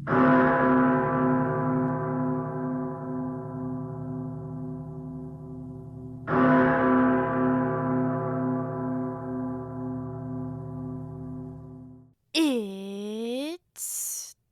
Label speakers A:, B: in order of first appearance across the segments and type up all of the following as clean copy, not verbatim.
A: It's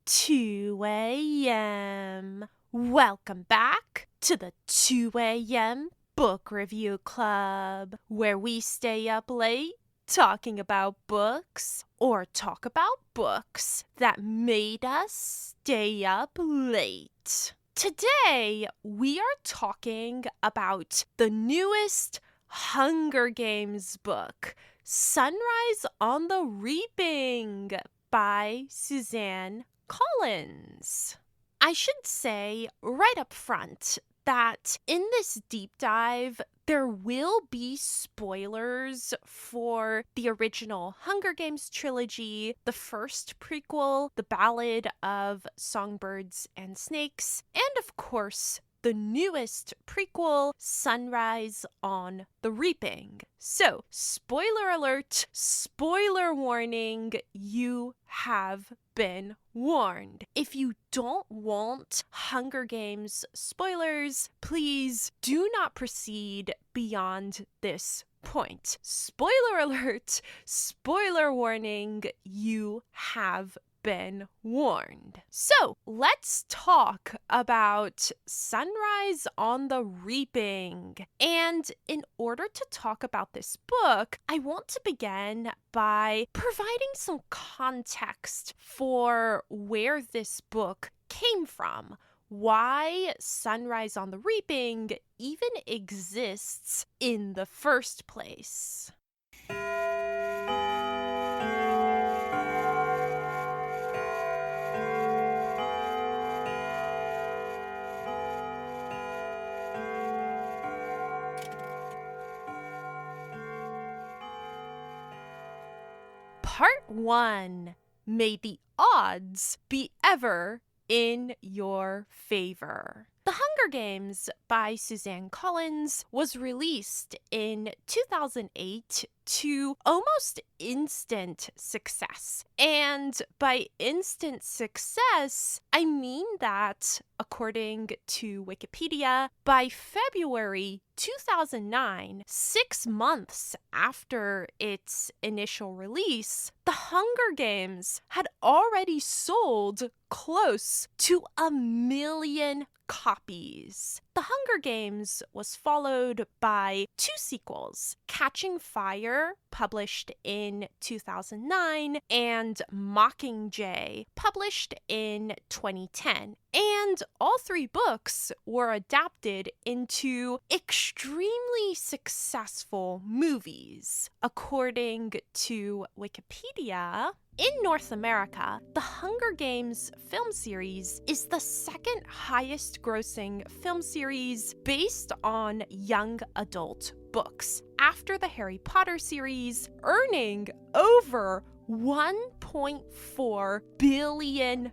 A: 2 a.m. Welcome back to the 2 a.m. Book Review Club, where we stay up late talking about books or talk about books that made us stay up late. Today, we are talking about the newest Hunger Games book, Sunrise on the Reaping by Suzanne Collins. I should say right up front that in this deep dive, there will be spoilers for the original Hunger Games trilogy, the first prequel, The Ballad of Songbirds and Snakes, and of course, the newest prequel, Sunrise on the Reaping. So, spoiler alert, spoiler warning, you have been warned. If you don't want Hunger Games spoilers, please do not proceed beyond this point. Spoiler alert, spoiler warning, you have been warned. So let's talk about Sunrise on the Reaping. And in order to talk about this book, I want to begin by providing some context for where this book came from. Why Sunrise on the Reaping even exists in the first place. Part 1. May the odds be ever in your favor. The Hunger Games by Suzanne Collins was released in 2008 to almost instant success. And by instant success, I mean that, according to Wikipedia, by February 2009, 6 months after its initial release, The Hunger Games had already sold close to 1 million copies. The Hunger Games was followed by 2 sequels, Catching Fire, published in 2009, and Mockingjay, published in 2010. And all 3 books were adapted into extremely successful movies. According to Wikipedia, in North America, the Hunger Games film series is the second highest grossing film series based on young adult books, after the Harry Potter series, earning over $1.4 billion.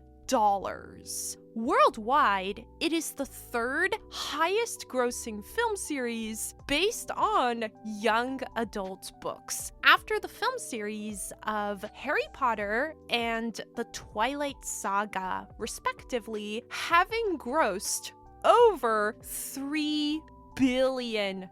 A: Worldwide, it is the 3rd highest grossing film series based on young adult books, after the film series of Harry Potter and the Twilight Saga, respectively, having grossed over $3 billion.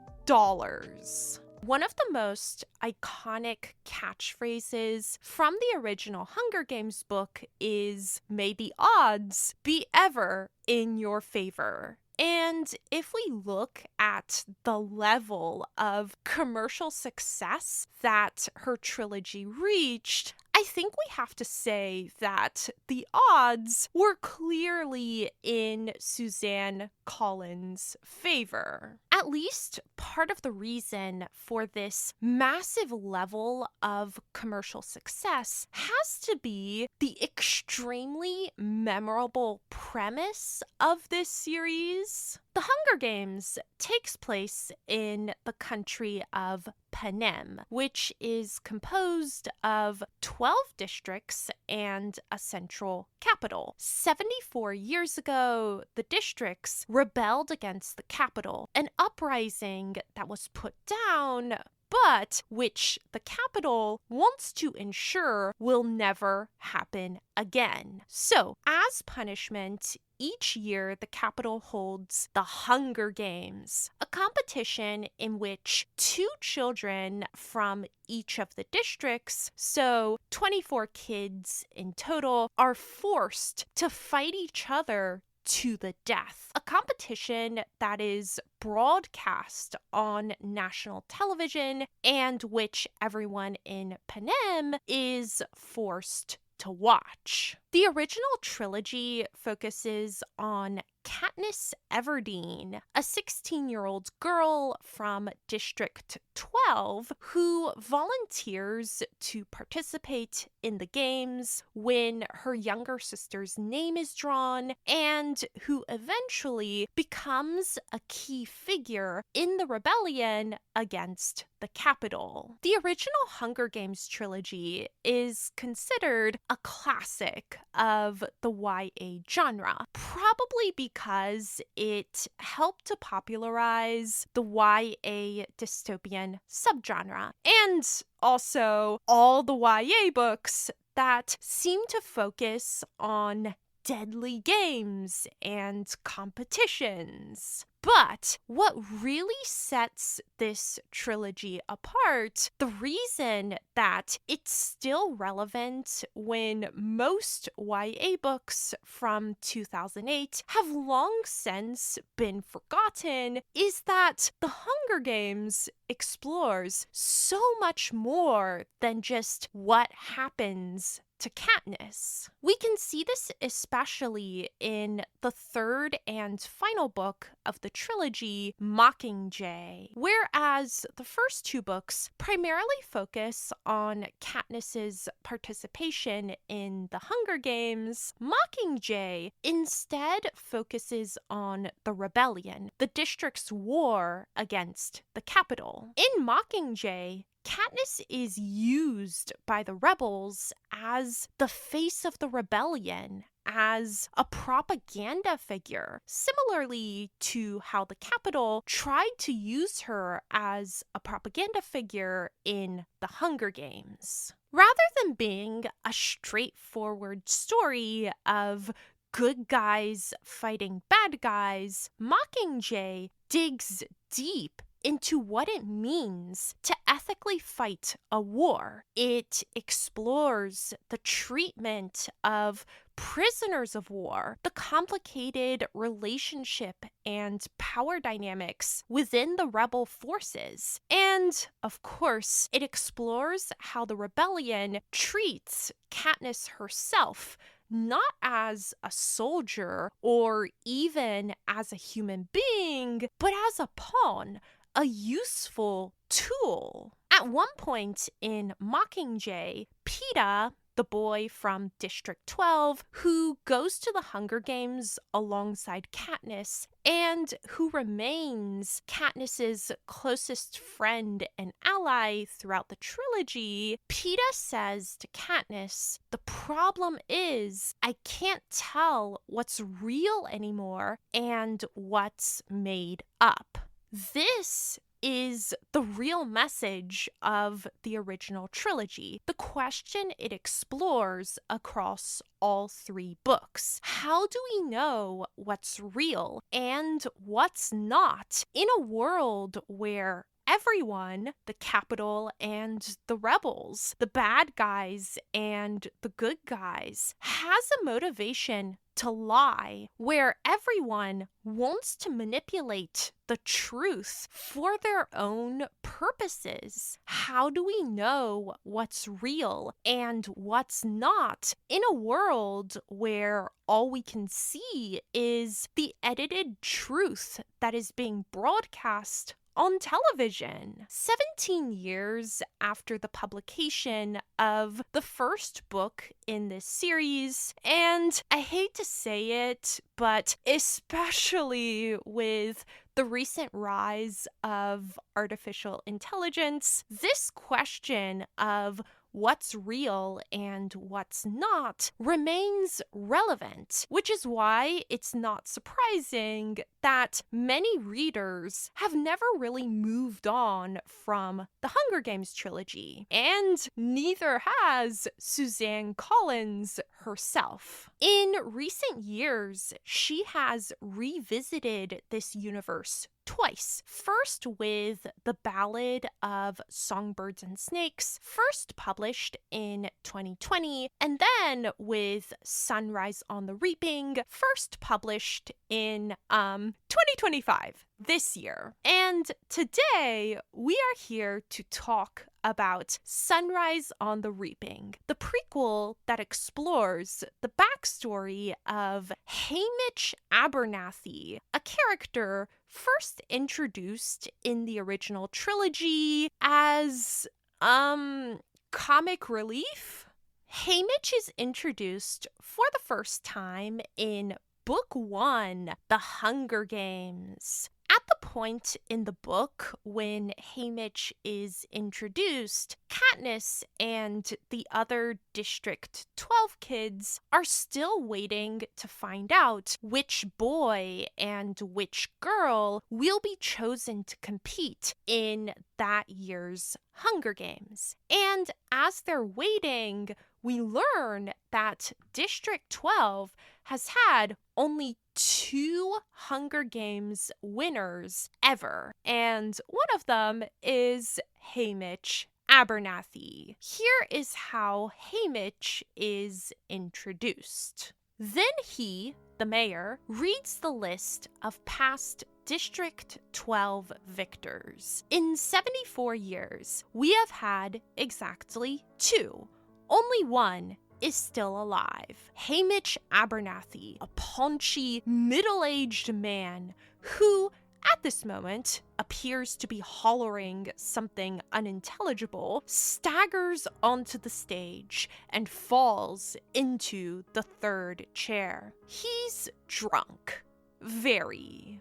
A: One of the most iconic catchphrases from the original Hunger Games book is, "May the odds be ever in your favor." And if we look at the level of commercial success that her trilogy reached, I think we have to say that the odds were clearly in Suzanne Collins' favor. At least part of the reason for this massive level of commercial success has to be the extremely memorable premise of this series. The Hunger Games takes place in the country of Panem, which is composed of 12 districts and a central capital. 74 years ago, the districts rebelled against the capital, an uprising that was put down but which the Capitol wants to ensure will never happen again. So, as punishment, each year the Capitol holds the Hunger Games, a competition in which 2 children from each of the districts, so 24 kids in total, are forced to fight each other to the death. A competition that is broadcast on national television and which everyone in Panem is forced to watch. The original trilogy focuses on Katniss Everdeen, a 16-year-old girl from District 12 who volunteers to participate in the games when her younger sister's name is drawn, and who eventually becomes a key figure in the rebellion against the Capitol. The original Hunger Games trilogy is considered a classic of the YA genre, probably because it helped to popularize the YA dystopian subgenre, and also all the YA books that seem to focus on deadly games and competitions. But what really sets this trilogy apart, the reason that it's still relevant when most YA books from 2008 have long since been forgotten, is that The Hunger Games explores so much more than just what happens to Katniss. We can see this especially in the third and final book of the trilogy, Mockingjay. Whereas the first 2 books primarily focus on Katniss's participation in the Hunger Games, Mockingjay instead focuses on the rebellion, the district's war against the Capitol. In Mockingjay, Katniss is used by the rebels as the face of the rebellion, as a propaganda figure, similarly to how the Capitol tried to use her as a propaganda figure in the Hunger Games. Rather than being a straightforward story of good guys fighting bad guys, Mockingjay digs deep into what it means to ethically fight a war. It explores the treatment of prisoners of war, the complicated relationship and power dynamics within the rebel forces. And, of course, it explores how the rebellion treats Katniss herself, not as a soldier or even as a human being, but as a pawn, a useful tool. At one point in Mockingjay, Peeta, the boy from District 12, who goes to the Hunger Games alongside Katniss and who remains Katniss's closest friend and ally throughout the trilogy, Peeta says to Katniss, "The problem is I can't tell what's real anymore and what's made up." This is the real message of the original trilogy, the question it explores across all 3 books. How do we know what's real and what's not in a world where everyone, the Capitol and the rebels, the bad guys and the good guys, has a motivation to lie, where everyone wants to manipulate the truth for their own purposes? How do we know what's real and what's not in a world where all we can see is the edited truth that is being broadcast on television? 17 years after the publication of the first book in this series, and I hate to say it, but especially with the recent rise of artificial intelligence, this question of what's real and what's not remains relevant, which is why it's not surprising that many readers have never really moved on from the Hunger Games trilogy, and neither has Suzanne Collins herself. In recent years, she has revisited this universe twice. First with The Ballad of Songbirds and Snakes, first published in 2020, and then with Sunrise on the Reaping, first published in 2025, this year. And today we are here to talk about Sunrise on the Reaping, the prequel that explores the backstory of Hamish Abernathy, a character first introduced in the original trilogy as, comic relief. Hamish is introduced for the first time in Book 1, The Hunger Games. At the point in the book when Hamish is introduced, Katniss and the other District 12 kids are still waiting to find out which boy and which girl will be chosen to compete in that year's Hunger Games. And as they're waiting, we learn that District 12 has had only 2 Hunger Games winners ever, and one of them is Hamish Abernathy. Here is how Hamish is introduced. Then he, the mayor, reads the list of past District 12 victors. In 74 years, we have had exactly 2. Only one is still alive. Hamish Abernathy, a paunchy, middle-aged man who, at this moment, appears to be hollering something unintelligible, staggers onto the stage and falls into the 3rd chair. He's drunk. Very.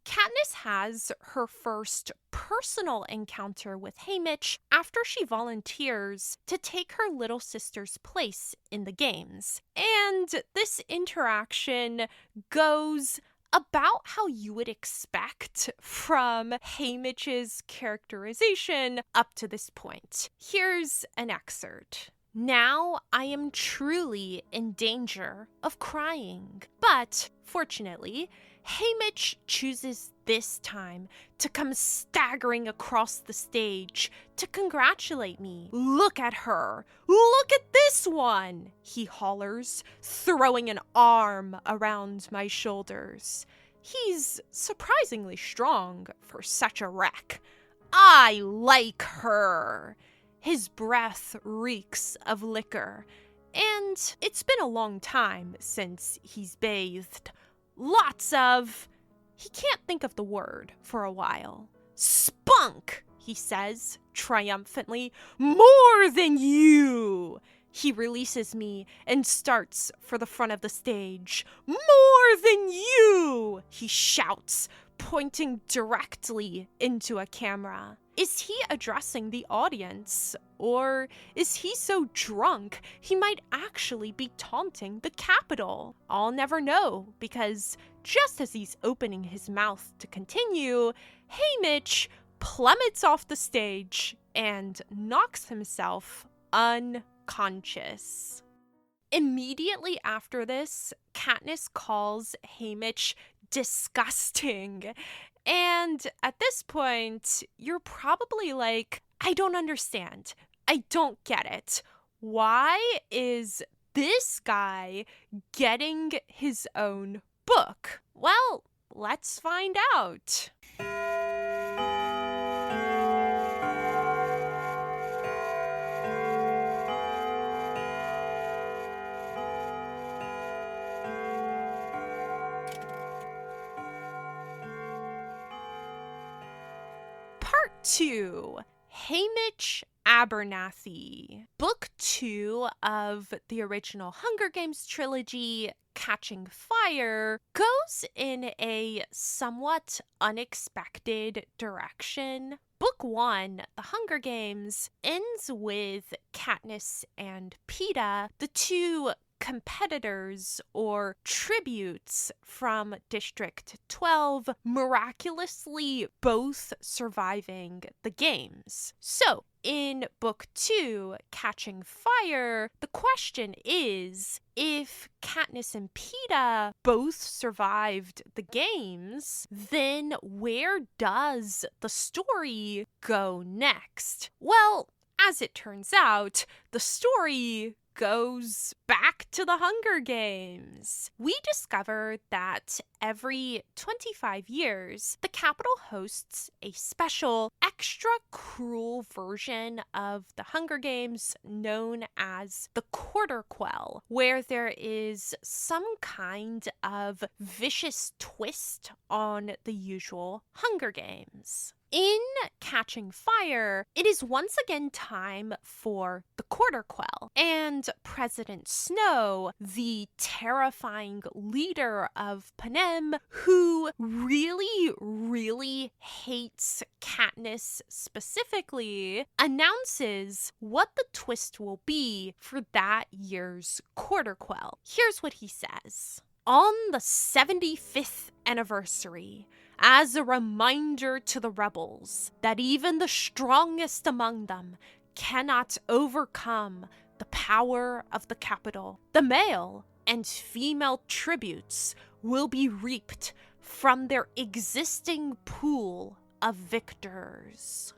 A: Katniss has her first personal encounter with Hamish after she volunteers to take her little sister's place in the games. And this interaction goes about how you would expect from Hamish's characterization up to this point. Here's an excerpt. Now I am truly in danger of crying, but fortunately, Hamish chooses this time to come staggering across the stage to congratulate me. Look at her! Look at this one! He hollers, throwing an arm around my shoulders. He's surprisingly strong for such a wreck. I like her! His breath reeks of liquor, and it's been a long time since he's bathed. Lots of... He can't think of the word for a while. Spunk, he says, triumphantly. More than you! He releases me and starts for the front of the stage. More than you! He shouts, pointing directly into a camera. Is he addressing the audience? Or is he so drunk he might actually be taunting the Capitol? I'll never know, because just as he's opening his mouth to continue, Hamish plummets off the stage and knocks himself unconscious. Immediately after this, Katniss calls Hamish disgusting. And at this point, you're probably like, I don't understand. I don't get it. Why is this guy getting his own book? Well, let's find out. Part 2, Hamish Abernathy. Book 2 of the original Hunger Games trilogy, Catching Fire, goes in a somewhat unexpected direction. Book Book 1, The Hunger Games, ends with Katniss and Peeta, the two competitors or tributes from District 12, miraculously both surviving the games. So, in Book 2, Catching Fire, the question is, if Katniss and Peeta both survived the games, then where does the story go next? Well, as it turns out, the story goes back to the Hunger Games. We discover that every 25 years, the Capitol hosts a special, extra cruel version of the Hunger Games known as the Quarter Quell, where there is some kind of vicious twist on the usual Hunger Games. In Catching Fire, it is once again time for the Quarter Quell, and President Snow, the terrifying leader of Panem, who really hates Katniss specifically, announces what the twist will be for that year's Quarter Quell. Here's what he says. On the 75th anniversary, as a reminder to the rebels that even the strongest among them cannot overcome the power of the Capitol, the male and female tributes will be reaped from their existing pool of victors.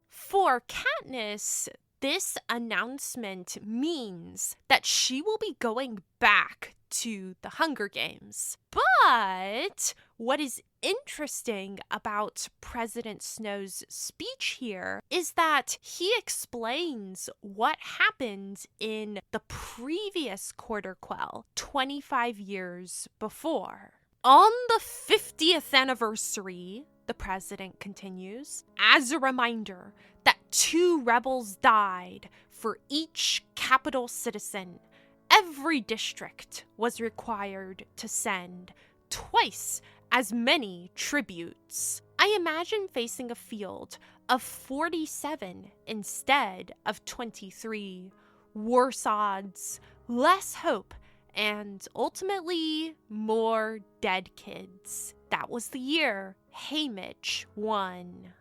A: For Katniss, this announcement means that she will be going back to the Hunger Games. But what is interesting about President Snow's speech here is that he explains what happened in the previous Quarter Quell 25 years before. On the 50th anniversary, the president continues, as a reminder that 2 rebels died for each Capitol citizen, every district was required to send twice as many tributes. I imagine facing a field of 47 instead of 23. Worse odds, less hope, and ultimately more dead kids. That was the year Haymitch won.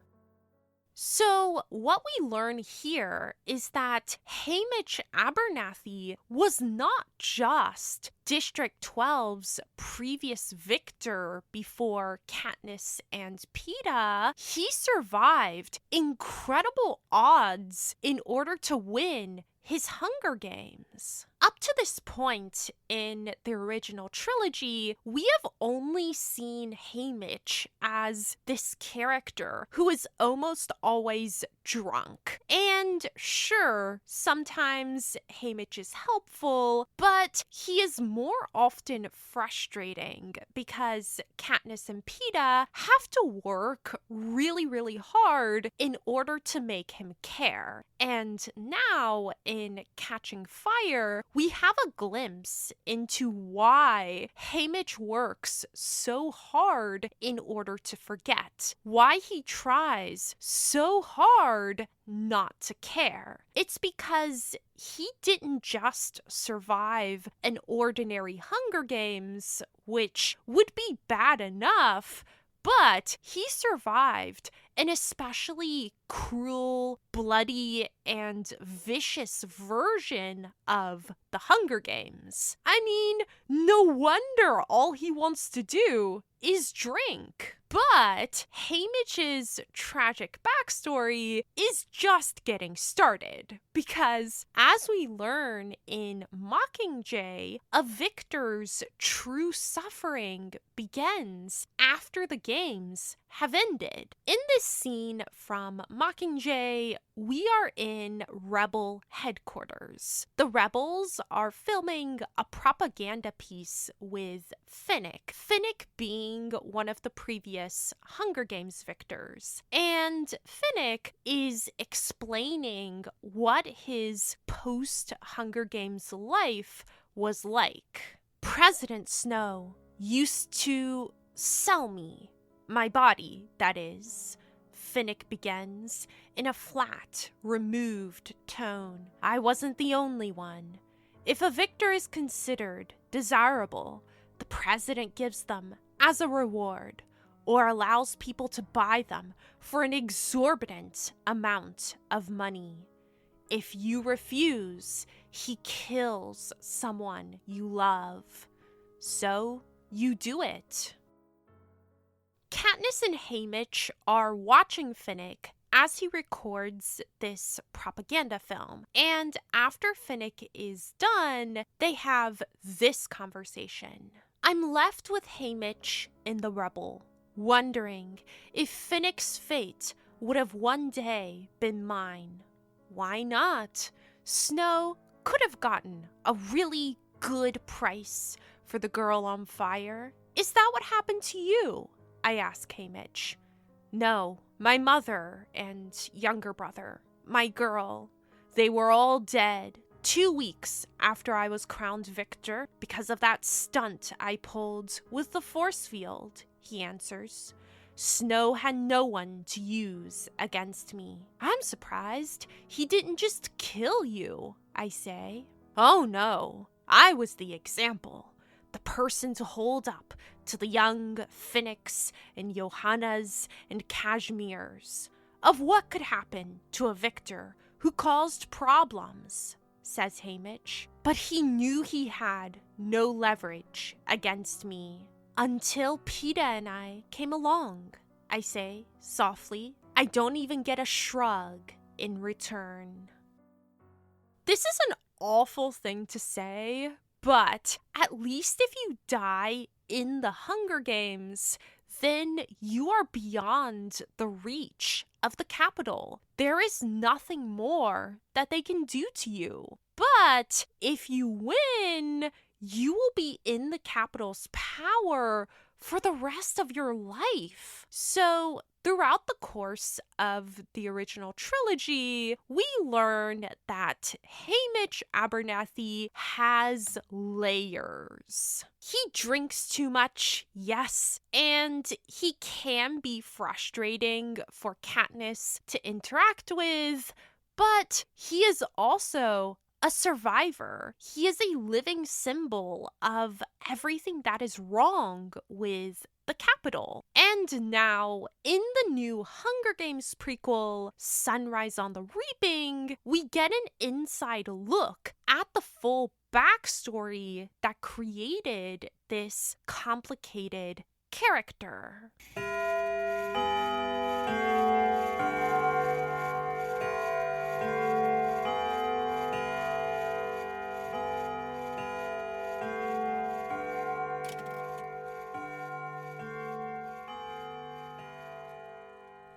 A: So what we learn here is that Haymitch Abernathy was not just District 12's previous victor before Katniss and Peeta. He survived incredible odds in order to win his Hunger Games. Up to this point in the original trilogy, we have only seen Haymitch as this character who is almost always drunk. And sure, sometimes Haymitch is helpful, but he is more often frustrating because Katniss and Peeta have to work really hard in order to make him care. And now, in Catching Fire, we have a glimpse into why Haymitch works so hard in order to forget, why he tries so hard not to care. It's because he didn't just survive an ordinary Hunger Games, which would be bad enough, but he survived an especially cruel, bloody, and vicious version of the Hunger Games. I mean, no wonder all he wants to do is drink. But Haymitch's tragic backstory is just getting started, because as we learn in Mockingjay, a victor's true suffering begins after the games have ended. In this scene from Mockingjay, we are in Rebel headquarters. The Rebels are filming a propaganda piece with Finnick. Finnick being one of the previous Hunger Games victors. And Finnick is explaining what his post-Hunger Games life was like. President Snow used to sell me, my body, that is, Finnick begins in a flat, removed tone. I wasn't the only one. If a victor is considered desirable, the president gives them as a reward or allows people to buy them for an exorbitant amount of money. If you refuse, he kills someone you love. So you do it. Katniss and Haymitch are watching Finnick as he records this propaganda film. And after Finnick is done, they have this conversation. I'm left with Haymitch in the rubble, wondering if Finnick's fate would have one day been mine. Why not? Snow could have gotten a really good price for the girl on fire. Is that what happened to you? I ask Haymitch. No, my mother and younger brother, my girl, they were all dead 2 weeks after I was crowned victor because of that stunt I pulled with the force field, he answers. Snow had no one to use against me. I'm surprised he didn't just kill you, I say. Oh no, I was the example, the person to hold up to the young Finnicks and Johannas and Cashmeres of what could happen to a victor who caused problems, says Haymitch. But he knew he had no leverage against me. Until Peeta and I came along, I say softly. I don't even get a shrug in return. This is an awful thing to say, but at least if you die in the Hunger Games, then you are beyond the reach of the Capitol. There is nothing more that they can do to you. But if you win, you will be in the Capitol's power for the rest of your life. So throughout the course of the original trilogy, we learn that Haymitch Abernathy has layers. He drinks too much, yes, and he can be frustrating for Katniss to interact with, but he is also a survivor. He is a living symbol of everything that is wrong with the Capitol. And now, in the new Hunger Games prequel, Sunrise on the Reaping, we get an inside look at the full backstory that created this complicated character.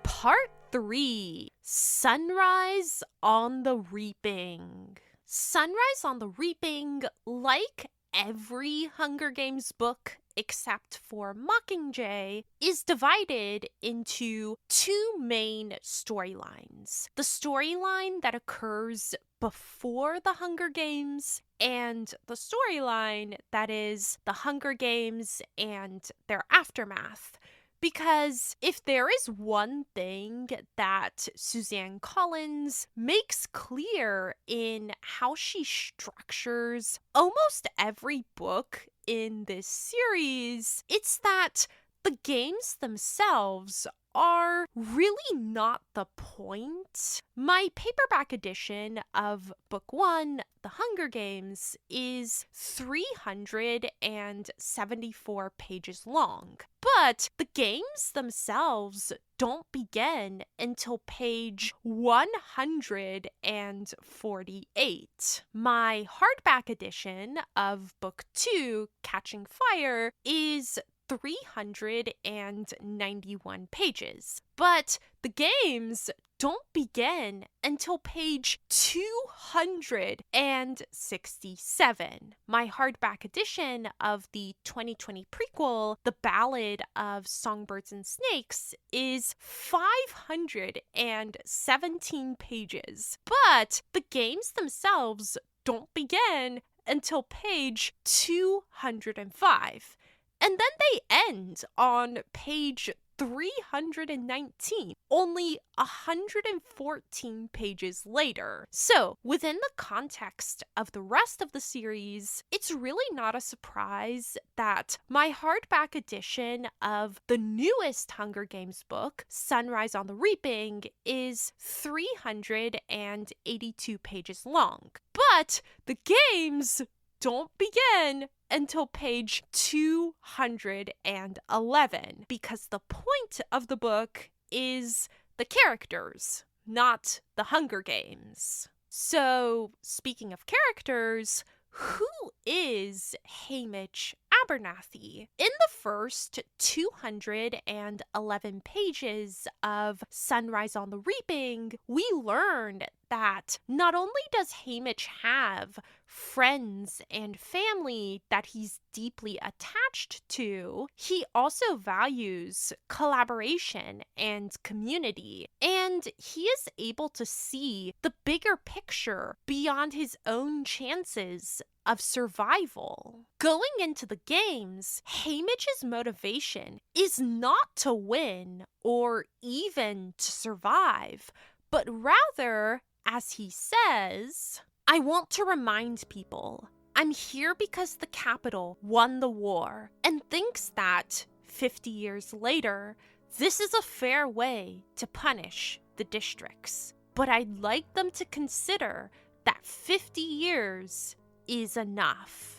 A: Part 3, Sunrise on the Reaping. Sunrise on the Reaping, like every Hunger Games book except for Mockingjay, is divided into two main storylines. The storyline that occurs before the Hunger Games and the storyline that is the Hunger Games and their aftermath. Because if there is one thing that Suzanne Collins makes clear in how she structures almost every book in this series, it's that the games themselves are really not the point. My paperback edition of Book 1, The Hunger Games, is 374 pages long. But the games themselves don't begin until page 148. My hardback edition of Book 2, Catching Fire, is 391 pages. But the games don't begin until page 267. My hardback edition of the 2020 prequel, The Ballad of Songbirds and Snakes, is 517 pages. But the games themselves don't begin until page 205. And then they end on page 319, only 114 pages later. So, within the context of the rest of the series, it's really not a surprise that my hardback edition of the newest Hunger Games book, Sunrise on the Reaping, is 382 pages long. But the games don't begin until page 211, because the point of the book is the characters, not the Hunger Games. So, speaking of characters, who is Haymitch Abernathy? In the first 211 pages of Sunrise on the Reaping, we learned that not only does Haymitch have friends and family that he's deeply attached to, he also values collaboration and community, and he is able to see the bigger picture beyond his own chances of survival. Going into the games, Haymitch's motivation is not to win or even to survive, but rather, as he says, "I want to remind people I'm here because the capital won the war," and thinks that 50 years later, this is a fair way to punish the districts. But I'd like them to consider that 50 years is enough.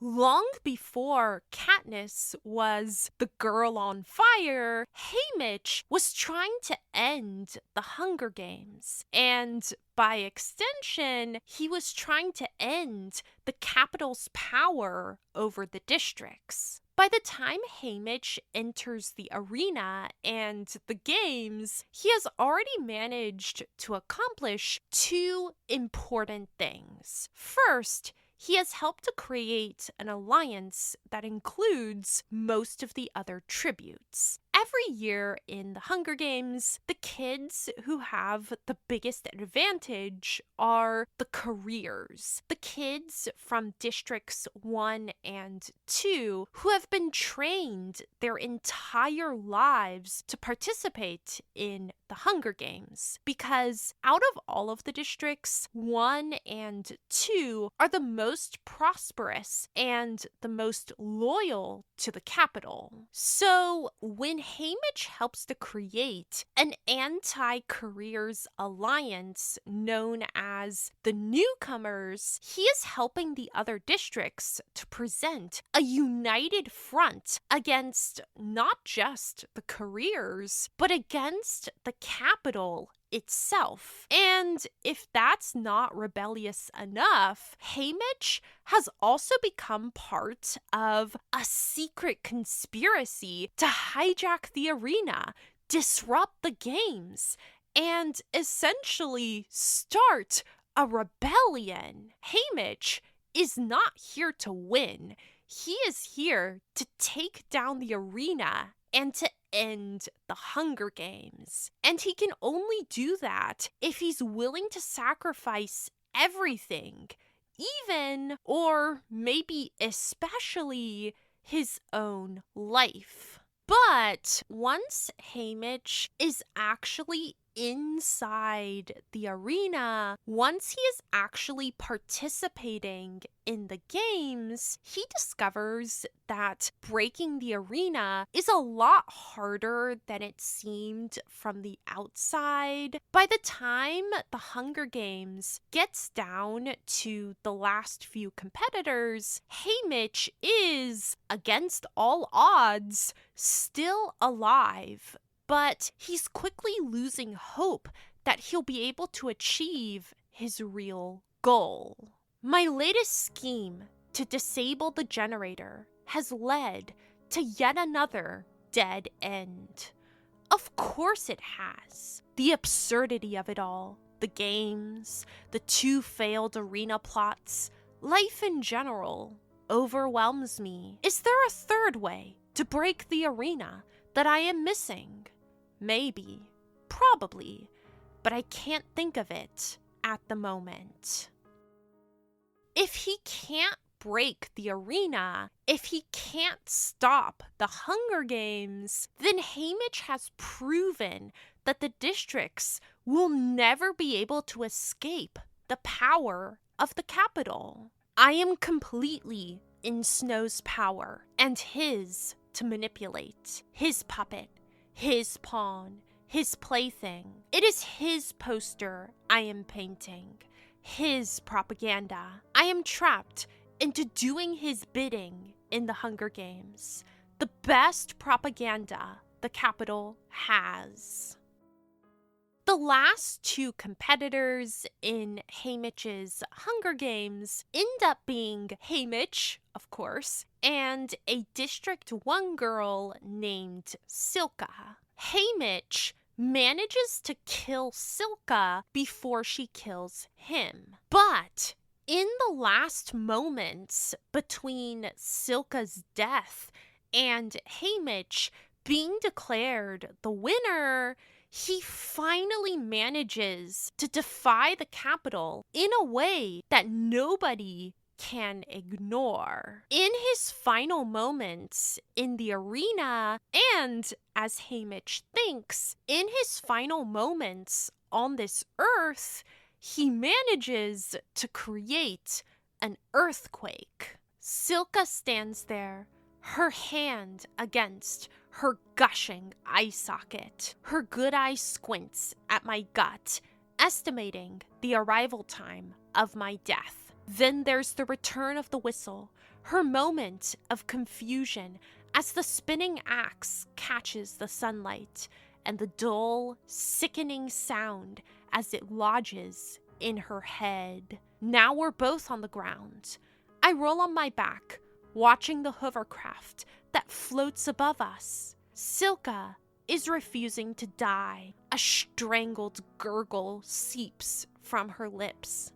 A: Long before Katniss was the girl on fire, Haymitch was trying to end the Hunger Games, and by extension, he was trying to end the capital's power over the districts. By the time Haymitch enters the arena and the games, he has already managed to accomplish two important things. First, he has helped to create an alliance that includes most of the other tributes. Every year in the Hunger Games, the kids who have the biggest advantage are the careers. The kids from Districts 1 and 2 who have been trained their entire lives to participate in the Hunger Games. Because out of all of the districts, 1 and 2 are the most prosperous and the most loyal to the capital. So when Haymitch helps to create an anti-careers alliance known as the Newcomers, he is helping the other districts to present a united front against not just the careers, but against the capital itself. And if that's not rebellious enough, Haymitch has also become part of a secret conspiracy to hijack the arena, disrupt the games, and essentially start a rebellion. Haymitch is not here to win. He is here to take down the arena and to end the Hunger Games. And he can only do that if he's willing to sacrifice everything, even, or maybe especially, his own life. But once Haymitch is actually inside the arena, once he is actually participating in the games, he discovers that breaking the arena is a lot harder than it seemed from the outside. By the time the Hunger Games gets down to the last few competitors, Haymitch is, against all odds, still alive. But he's quickly losing hope that he'll be able to achieve his real goal. My latest scheme to disable the generator has led to yet another dead end. Of course it has. The absurdity of it all, the games, the 2 failed arena plots, life in general overwhelms me. Is there a third way to break the arena that I am missing? Maybe, probably, but I can't think of it at the moment. If he can't break the arena, if he can't stop the Hunger Games, then Haymitch has proven that the districts will never be able to escape the power of the capital. I am completely in Snow's power and his to manipulate. His puppet, his pawn, his plaything. It is his poster I am painting, his propaganda. I am trapped into doing his bidding in the Hunger Games. The best propaganda the capital has. The last two competitors in Haymitch's Hunger Games end up being Haymitch, of course, and a District 1 girl named Silka. Haymitch manages to kill Silka before she kills him. But in the last moments between Silka's death and Haymitch being declared the winner, he finally manages to defy the capital in a way that nobody can ignore. In his final moments in the arena, and as Haymitch thinks, in his final moments on this earth, he manages to create an earthquake. Silka stands there, her hand against her gushing eye socket. Her good eye squints at my gut, estimating the arrival time of my death. Then there's the return of the whistle, her moment of confusion as the spinning axe catches the sunlight, and the dull, sickening sound as it lodges in her head. Now we're both on the ground. I roll on my back, watching the hovercraft that floats above us. Silka is refusing to die. A strangled gurgle seeps from her lips.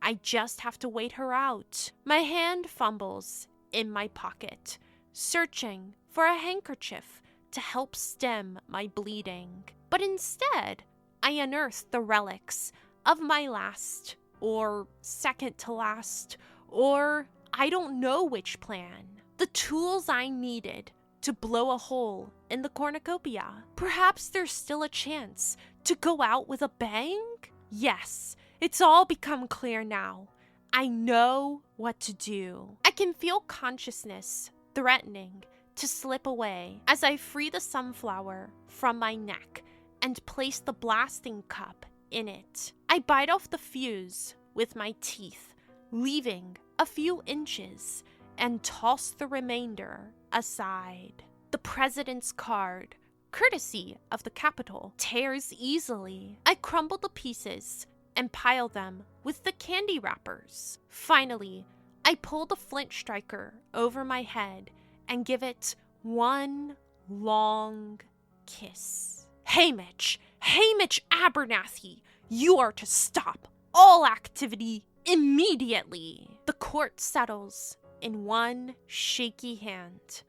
A: I just have to wait her out. My hand fumbles in my pocket, searching for a handkerchief to help stem my bleeding. But instead, I unearth the relics of my last, or second to last, or I don't know which plan. The tools I needed to blow a hole in the cornucopia. Perhaps there's still a chance to go out with a bang? Yes, it's all become clear now. I know what to do. I can feel consciousness threatening to slip away as I free the sunflower from my neck and place the blasting cup in it. I bite off the fuse with my teeth, leaving a few inches, and toss the remainder aside. The president's card, courtesy of the capital, tears easily. I crumble the pieces and pile them with the candy wrappers. Finally, I pull the flint striker over my head and give it one long kiss. Haymitch Abernathy, you are to stop all activity immediately. The court settles in one shaky hand.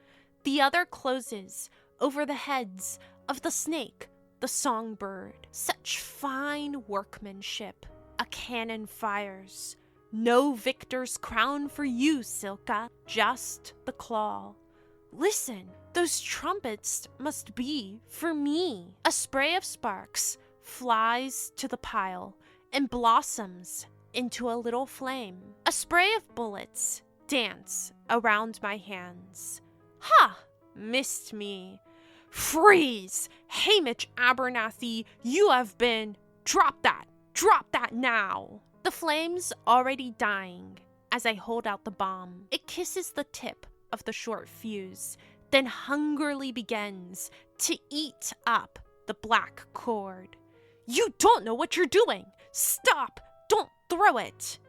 A: The other closes over the heads of the snake, the songbird. Such fine workmanship. A cannon fires. No victor's crown for you, Silka, just the claw. Listen, those trumpets must be for me. A spray of sparks flies to the pile and blossoms into a little flame. A spray of bullets dance around my hands. Ha! Missed me. Freeze! Haymitch Abernathy, you have been... Drop that now! The flame's already dying as I hold out the bomb. It kisses the tip of the short fuse, then hungrily begins to eat up the black cord. You don't know what you're doing! Stop! Don't throw it!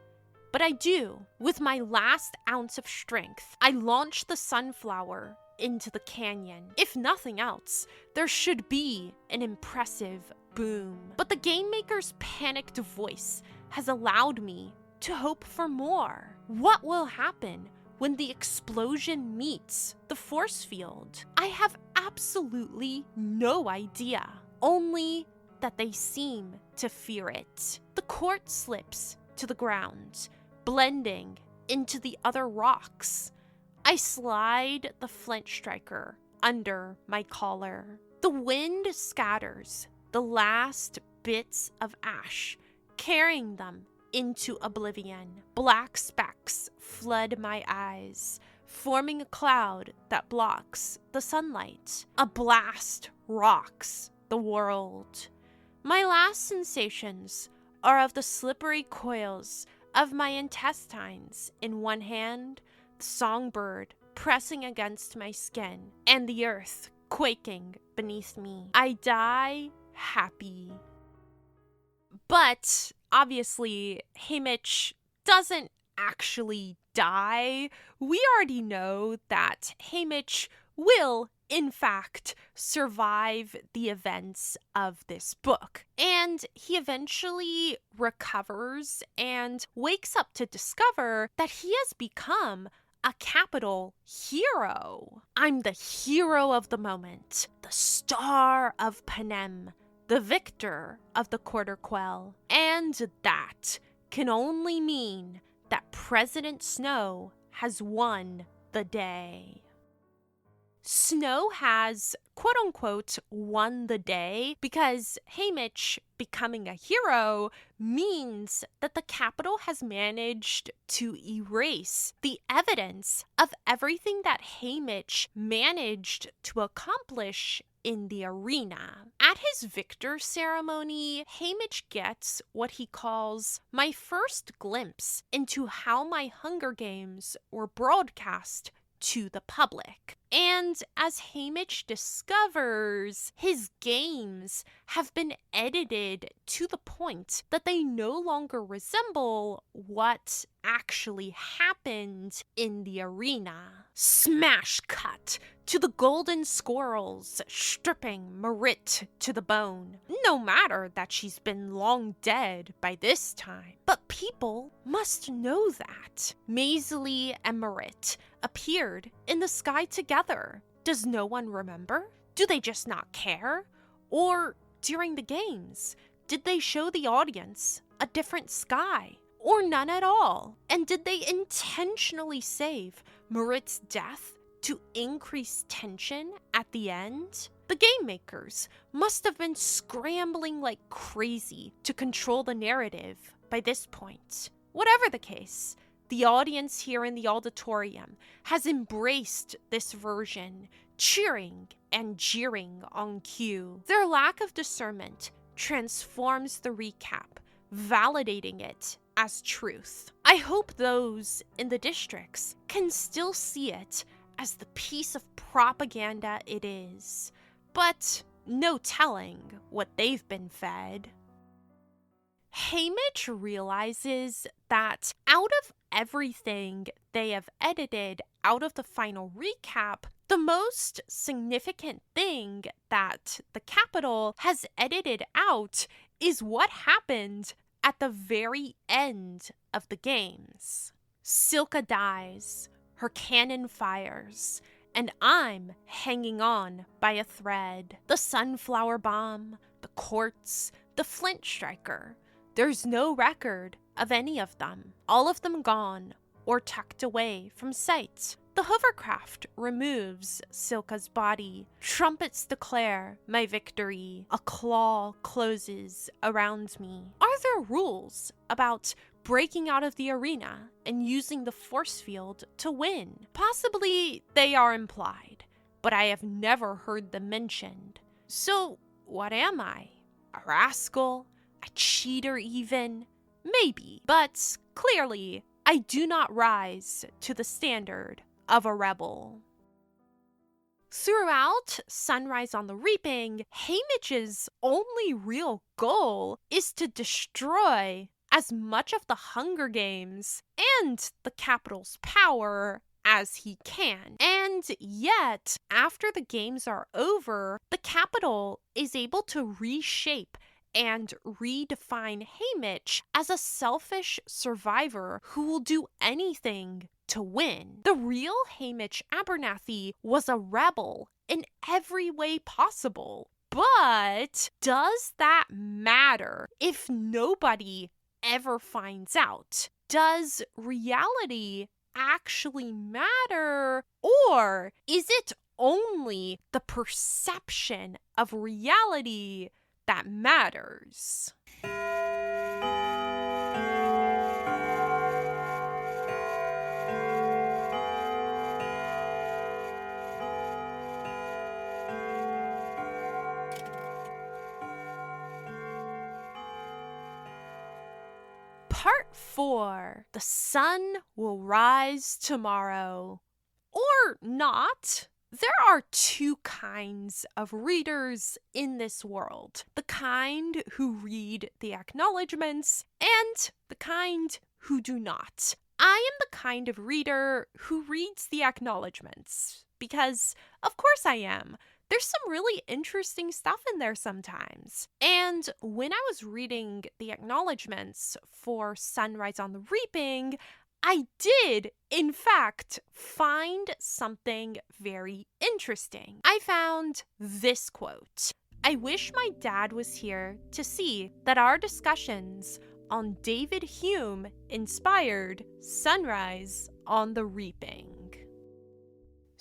A: But I do. With my last ounce of strength, I launch the sunflower into the canyon. If nothing else, there should be an impressive boom. But the game maker's panicked voice has allowed me to hope for more. What will happen when the explosion meets the force field? I have absolutely no idea, only that they seem to fear it. The court slips to the ground, blending into the other rocks. I slide the flint striker under my collar. The wind scatters the last bits of ash, carrying them into oblivion. Black specks flood my eyes, forming a cloud that blocks the sunlight. A blast rocks the world. My last sensations are of the slippery coils of my intestines in one hand, the songbird pressing against my skin, and the earth quaking beneath me. I die happy. But obviously, Haymitch doesn't actually die. We already know that Haymitch will, in fact, survive the events of this book. And he eventually recovers and wakes up to discover that he has become a capital hero. I'm the hero of the moment, the star of Panem, the victor of the Quarter Quell. And that can only mean that President Snow has won the day. Snow has, quote-unquote, won the day because Haymitch becoming a hero means that the capital has managed to erase the evidence of everything that Haymitch managed to accomplish in the arena. At his victor ceremony, Haymitch gets what he calls my first glimpse into how my Hunger Games were broadcast to the public. And as Haymitch discovers, his games have been edited to the point that they no longer resemble what actually happened in the arena. Smash cut to the golden squirrels stripping Marit to the bone, no matter that she's been long dead by this time. But people must know that Maisie and Marit appeared in the sky together. Does no one remember? Do they just not care? Or during the games, did they show the audience a different sky? Or none at all? And did they intentionally save Marit's death to increase tension at the end? The game makers must have been scrambling like crazy to control the narrative by this point. Whatever the case, the audience here in the auditorium has embraced this version, cheering and jeering on cue. Their lack of discernment transforms the recap, validating it as truth. I hope those in the districts can still see it as the piece of propaganda it is, but no telling what they've been fed. Haymitch realizes that out of everything they have edited out of the final recap, the most significant thing that the Capitol has edited out is what happened at the very end of the games. Silka dies, her cannon fires, and I'm hanging on by a thread. The sunflower bomb, the quartz, the flint striker. There's no record of any of them. All of them gone or tucked away from sight. The hovercraft removes Silka's body. Trumpets declare my victory. A claw closes around me. Are there rules about breaking out of the arena and using the force field to win? Possibly they are implied, but I have never heard them mentioned. So what am I? A rascal? A cheater even? Maybe, but clearly I do not rise to the standard of a rebel. Throughout Sunrise on the Reaping, Haymitch's only real goal is to destroy as much of the Hunger Games and the Capitol's power as he can. And yet, after the games are over, the Capitol is able to reshape and redefine Haymitch as a selfish survivor who will do anything to win. The real Haymitch Abernathy was a rebel in every way possible. But does that matter if nobody ever finds out? Does reality actually matter, or is it only the perception of reality that matters? Part 4. The sun will rise tomorrow. Or not. There are two kinds of readers in this world. The kind who read the acknowledgments and the kind who do not. I am the kind of reader who reads the acknowledgments because, of course, I am. There's some really interesting stuff in there sometimes. And when I was reading the acknowledgments for Sunrise on the Reaping, I did, in fact, find something very interesting. I found this quote. I wish my dad was here to see that our discussions on David Hume inspired Sunrise on the Reaping.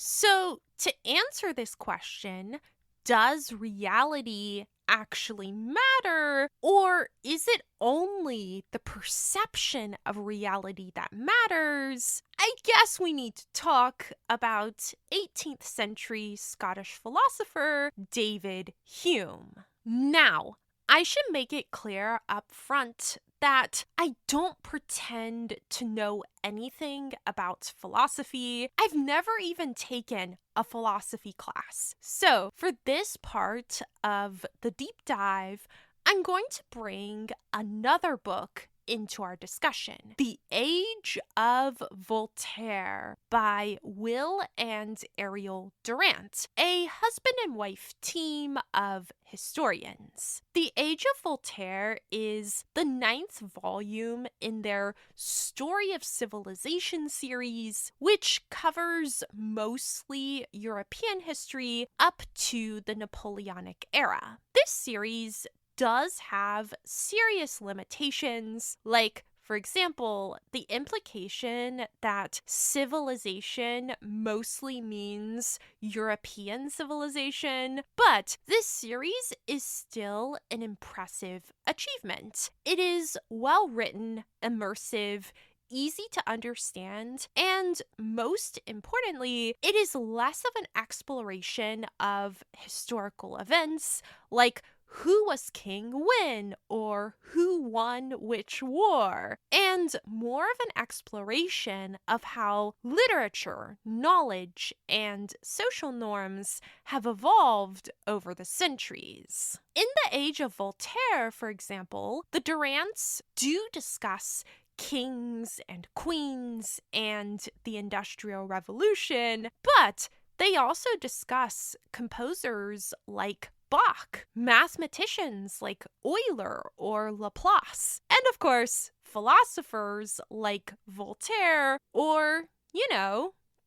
A: So, to answer this question, does reality actually matter, or is it only the perception of reality that matters? I guess we need to talk about 18th century Scottish philosopher David Hume. Now, I should make it clear up front that I don't pretend to know anything about philosophy. I've never even taken a philosophy class. So, for this part of the deep dive, I'm going to bring another book into our discussion. The Age of Voltaire by Will and Ariel Durant, a husband and wife team of historians. The Age of Voltaire is the 9th volume in their Story of Civilization series, which covers mostly European history up to the Napoleonic era. This series does have serious limitations, like, for example, the implication that civilization mostly means European civilization, but this series is still an impressive achievement. It is well written, immersive, easy to understand, and most importantly, it is less of an exploration of historical events like who was king when, or who won which war, and more of an exploration of how literature, knowledge, and social norms have evolved over the centuries. In the Age of Voltaire, for example, the Durants do discuss kings and queens and the Industrial Revolution, but they also discuss composers like Bach, mathematicians like Euler or Laplace, and of course, philosophers like Voltaire or,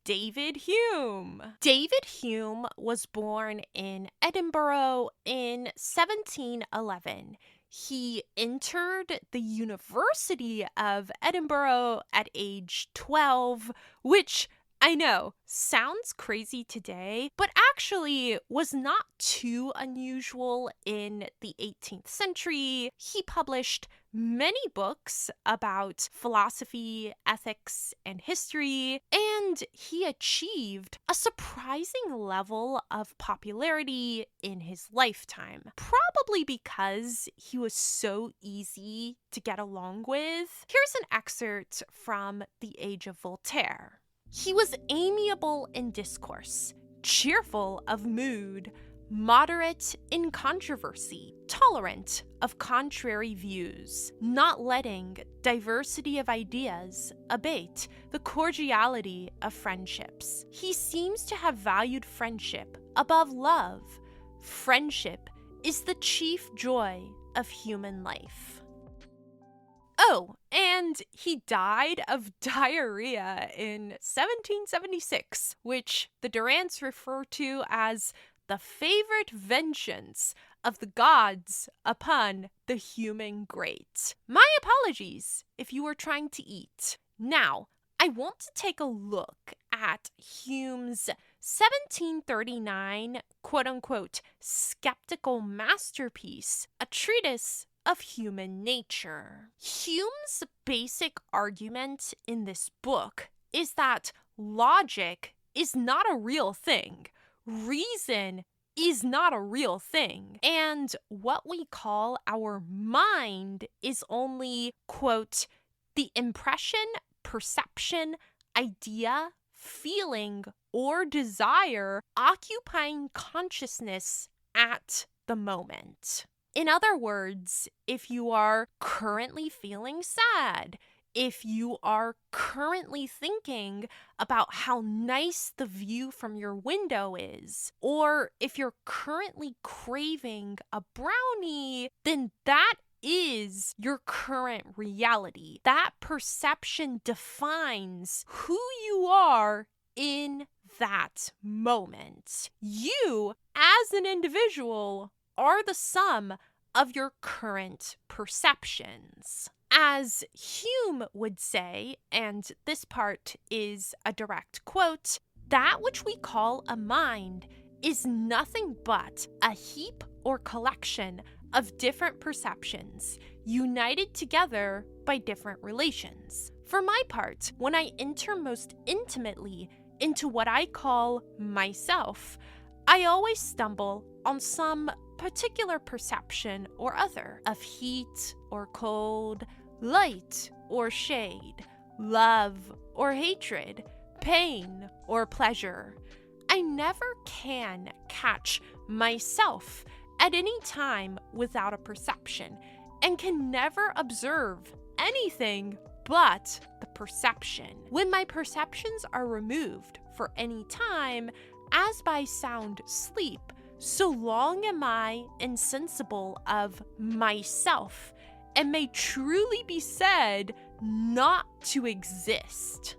A: David Hume. David Hume was born in Edinburgh in 1711. He entered the University of Edinburgh at age 12, which I know, sounds crazy today, but actually was not too unusual in the 18th century. He published many books about philosophy, ethics, and history, and he achieved a surprising level of popularity in his lifetime, probably because he was so easy to get along with. Here's an excerpt from The Age of Voltaire. He was amiable in discourse, cheerful of mood, moderate in controversy, tolerant of contrary views, not letting diversity of ideas abate the cordiality of friendships. He seems to have valued friendship above love. Friendship is the chief joy of human life. Oh, and he died of diarrhea in 1776, which the Durants refer to as the favorite vengeance of the gods upon the human great. My apologies if you were trying to eat. Now, I want to take a look at Hume's 1739 quote-unquote skeptical masterpiece, a treatise of human nature. Hume's basic argument in this book is that logic is not a real thing. Reason is not a real thing. And what we call our mind is only, quote, the impression, perception, idea, feeling, or desire occupying consciousness at the moment. In other words, if you are currently feeling sad, if you are currently thinking about how nice the view from your window is, or if you're currently craving a brownie, then that is your current reality. That perception defines who you are in that moment. You, as an individual, are the sum of your current perceptions. As Hume would say, and this part is a direct quote, that which we call a mind is nothing but a heap or collection of different perceptions, united together by different relations. For my part, when I enter most intimately into what I call myself, I always stumble on some particular perception or other of heat or cold, light or shade, love or hatred, pain or pleasure. I never can catch myself at any time without a perception, and can never observe anything but the perception. When my perceptions are removed for any time, as by sound sleep, so long am I insensible of myself, and may truly be said not to exist.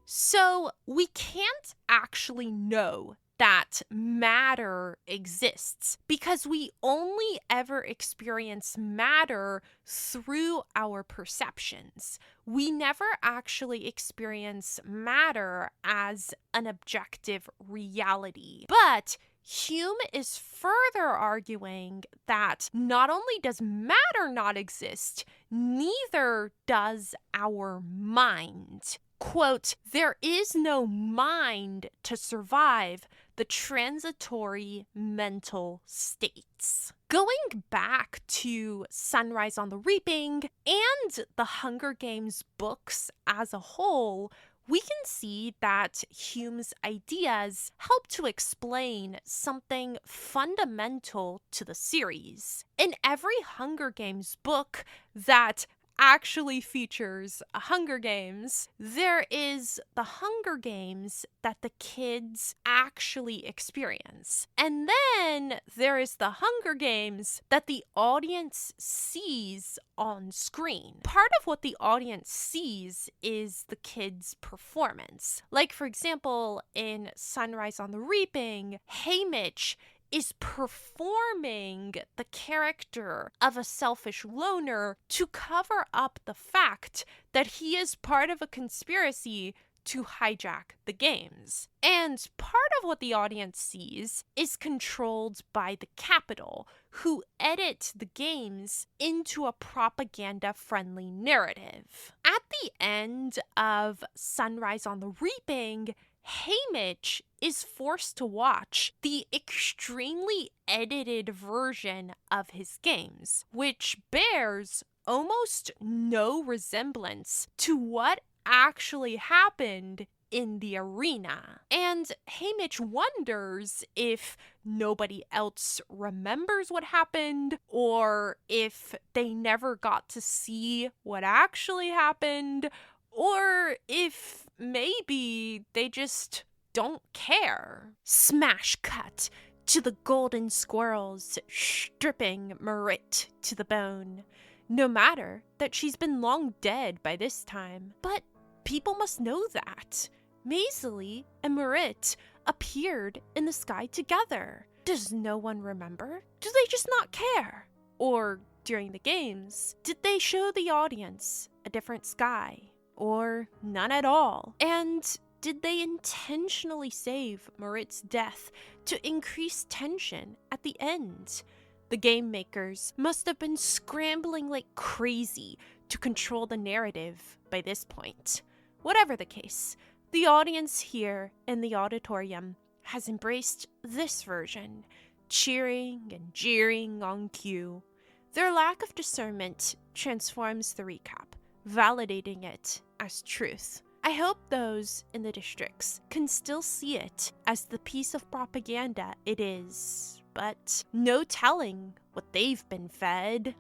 A: So we can't actually know that matter exists because we only ever experience matter through our perceptions. We never actually experience matter as an objective reality. But Hume is further arguing that not only does matter not exist, neither does our mind. Quote, there is no mind to survive the transitory mental states. Going back to Sunrise on the Reaping and the Hunger Games books as a whole, we can see that Hume's ideas help to explain something fundamental to the series. In every Hunger Games book that actually features a Hunger Games, there is the Hunger Games that the kids actually experience. And then there is the Hunger Games that the audience sees on screen. Part of what the audience sees is the kids' performance. Like, for example, in Sunrise on the Reaping, Haymitch is performing the character of a selfish loner to cover up the fact that he is part of a conspiracy to hijack the games. And part of what the audience sees is controlled by the Capitol, who edit the games into a propaganda-friendly narrative. At the end of Sunrise on the Reaping, Haymitch is forced to watch the extremely edited version of his games, which bears almost no resemblance to what actually happened in the arena. And Haymitch wonders if nobody else remembers what happened, or if they never got to see what actually happened, or if maybe they just don't care. Smash cut to the golden squirrels stripping Marit to the bone. No matter that she's been long dead by this time. But people must know that Maisie and Marit appeared in the sky together. Does no one remember? Do they just not care? Or during the games, did they show the audience a different sky? Or none at all? And did they intentionally save Marit's death to increase tension at the end? The game makers must have been scrambling like crazy to control the narrative by this point. Whatever the case, the audience here in the auditorium has embraced this version, cheering and jeering on cue. Their lack of discernment transforms the recap, validating it as truth. I hope those in the districts can still see it as the piece of propaganda it is, but no telling what they've been fed.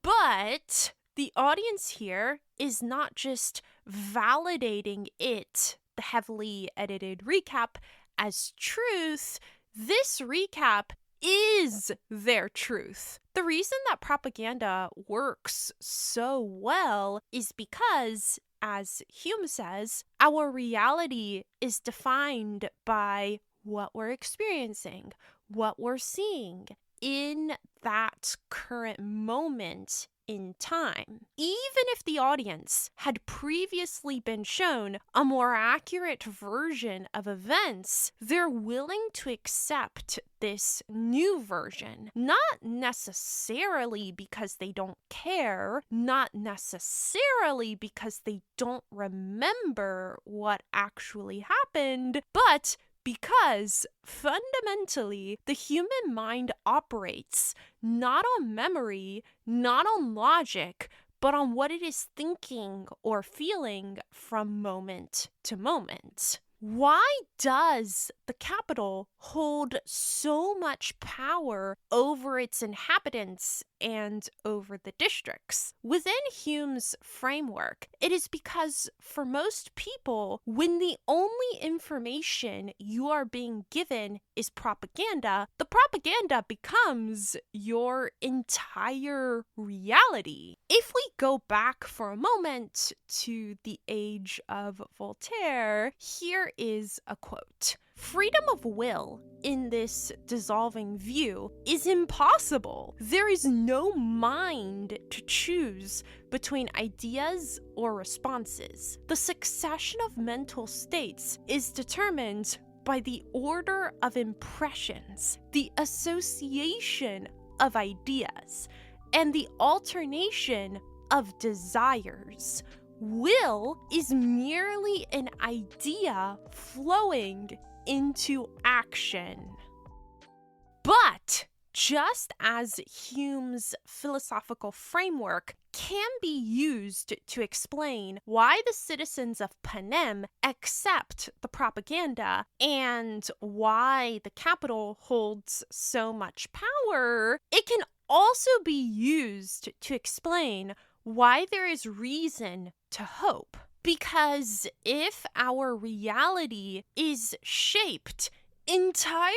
A: But the audience here is not just validating it, the heavily edited recap, as truth. This recap is their truth. The reason that propaganda works so well is because, as Hume says, our reality is defined by what we're experiencing, what we're seeing in that current moment in time. Even if the audience had previously been shown a more accurate version of events, they're willing to accept this new version, not necessarily because they don't care, not necessarily because they don't remember what actually happened, but because fundamentally the human mind operates not on memory, not on logic, but on what it is thinking or feeling from moment to moment. Why does the capital hold so much power over its inhabitants and over the districts? Within Hume's framework, it is because for most people, when the only information you are being given is propaganda, the propaganda becomes your entire reality. If we go back for a moment to the age of Voltaire, here is a quote. Freedom of will in this dissolving view is impossible. There is no mind to choose between ideas or responses. The succession of mental states is determined by the order of impressions, the association of ideas, and the alternation of desires. Will is merely an idea flowing into action. But just as Hume's philosophical framework can be used to explain why the citizens of Panem accept the propaganda and why the capital holds so much power, it can also be used to explain why there is reason to hope. Because if our reality is shaped entirely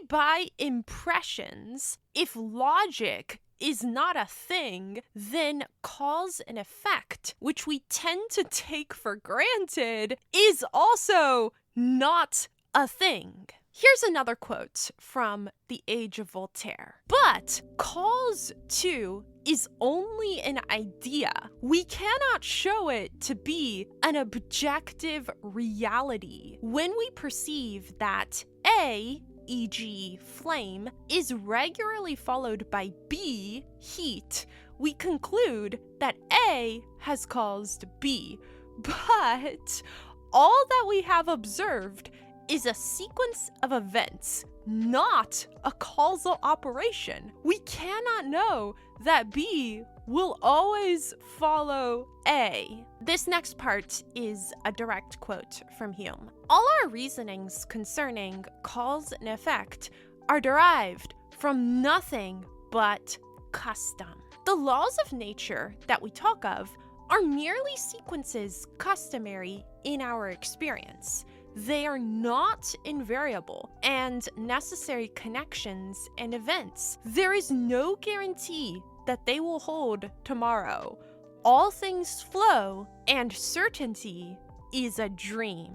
A: by impressions, if logic is not a thing, then cause and effect, which we tend to take for granted, is also not a thing. Here's another quote from The Age of Voltaire. But cause, too, is only an idea. We cannot show it to be an objective reality. When we perceive that A, e.g. flame, is regularly followed by B, heat, we conclude that A has caused B. But all that we have observed is a sequence of events, not a causal operation. We cannot know that B will always follow A. This next part is a direct quote from Hume. All our reasonings concerning cause and effect are derived from nothing but custom. The laws of nature that we talk of are merely sequences customary in our experience. They are not invariable and necessary connections and events. There is no guarantee that they will hold tomorrow. All things flow, and certainty is a dream.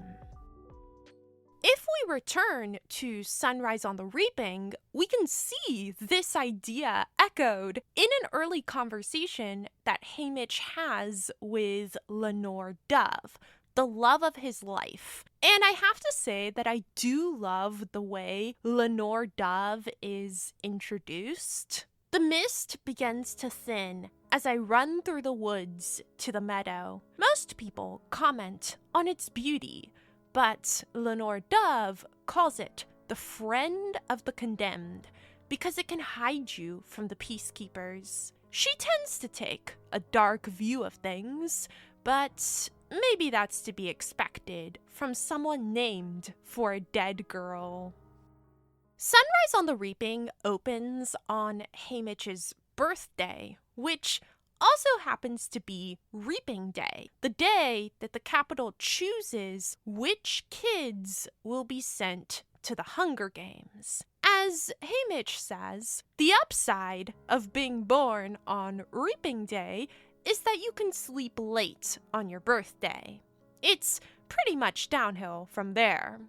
A: If we return to Sunrise on the Reaping, we can see this idea echoed in an early conversation that Haymitch has with Lenore Dove, the love of his life. And I have to say that I do love the way Lenore Dove is introduced. The mist begins to thin as I run through the woods to the meadow. Most people comment on its beauty, but Lenore Dove calls it the friend of the condemned because it can hide you from the peacekeepers. She tends to take a dark view of things, but maybe that's to be expected from someone named for a dead girl. Sunrise on the Reaping opens on Haymitch's birthday, which also happens to be Reaping Day, the day that the capital chooses which kids will be sent to the Hunger Games. As Haymitch says, the upside of being born on Reaping Day is that you can sleep late on your birthday. It's pretty much downhill from there.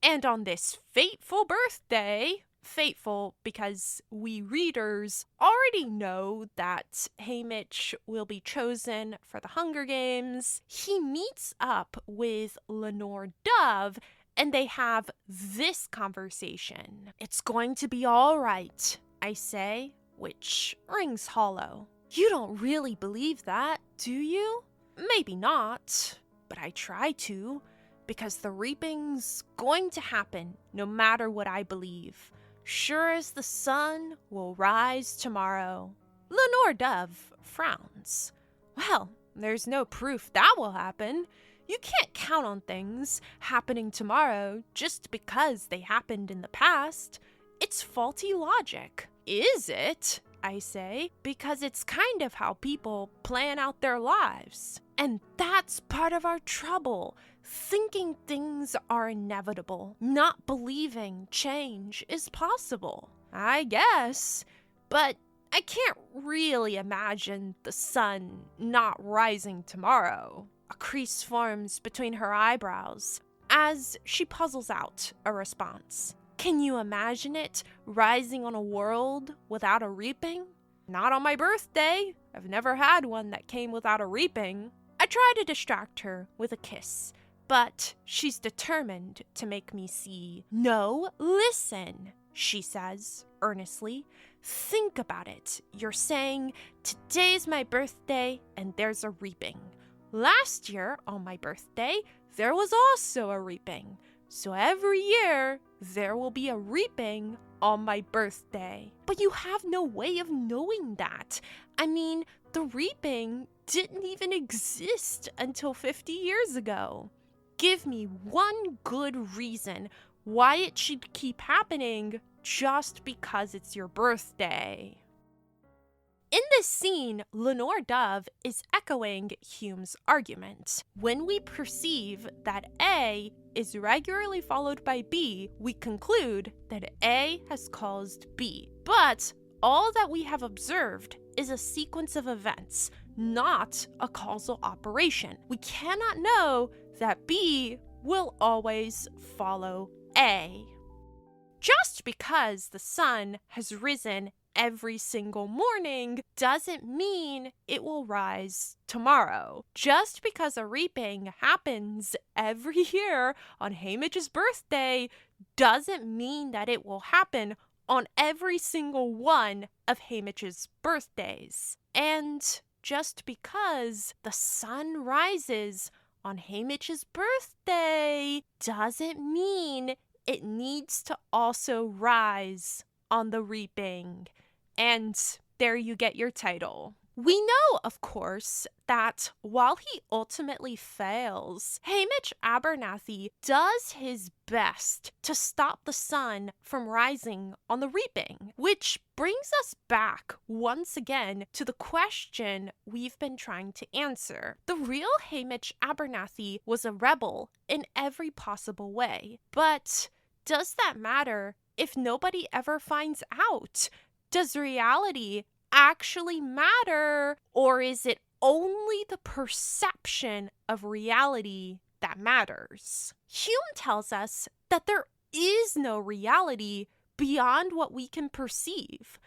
A: And on this fateful birthday, fateful because we readers already know that Haymitch will be chosen for the Hunger Games, he meets up with Lenore Dove and they have this conversation. "It's going to be all right," I say, which rings hollow. "You don't really believe that, do you?" "Maybe not, but I try to, because the reaping's going to happen no matter what I believe. Sure as the sun will rise tomorrow." Lenore Dove frowns. "Well, there's no proof that will happen. You can't count on things happening tomorrow just because they happened in the past. It's faulty logic." "Is it?" I say, "because it's kind of how people plan out their lives. And that's part of our trouble, thinking things are inevitable, not believing change is possible." "I guess, but I can't really imagine the sun not rising tomorrow." A crease forms between her eyebrows as she puzzles out a response. "Can you imagine it rising on a world without a reaping?" "Not on my birthday. I've never had one that came without a reaping." I try to distract her with a kiss, but she's determined to make me see. "No, listen," she says earnestly. "Think about it. You're saying, today's my birthday and there's a reaping. Last year, on my birthday, there was also a reaping. So every year, there will be a reaping on my birthday." "But you have no way of knowing that. I mean, the reaping didn't even exist until 50 years ago. Give me one good reason why it should keep happening just because it's your birthday." In this scene, Lenore Dove is echoing Hume's argument. When we perceive that A is regularly followed by B, we conclude that A has caused B. But all that we have observed is a sequence of events, not a causal operation. We cannot know that B will always follow A. Just because the sun has risen every single morning doesn't mean it will rise tomorrow. Just because a reaping happens every year on Haymitch's birthday doesn't mean that it will happen on every single one of Haymitch's birthdays. And just because the sun rises on Haymitch's birthday doesn't mean it needs to also rise on the reaping. And there you get your title. We know, of course, that while he ultimately fails, Haymitch Abernathy does his best to stop the sun from rising on the reaping, which brings us back once again to the question we've been trying to answer. The real Haymitch Abernathy was a rebel in every possible way, but does that matter if nobody ever finds out? Does reality actually matter, or is it only the perception of reality that matters. Hume tells us that there is no reality beyond what we can perceive.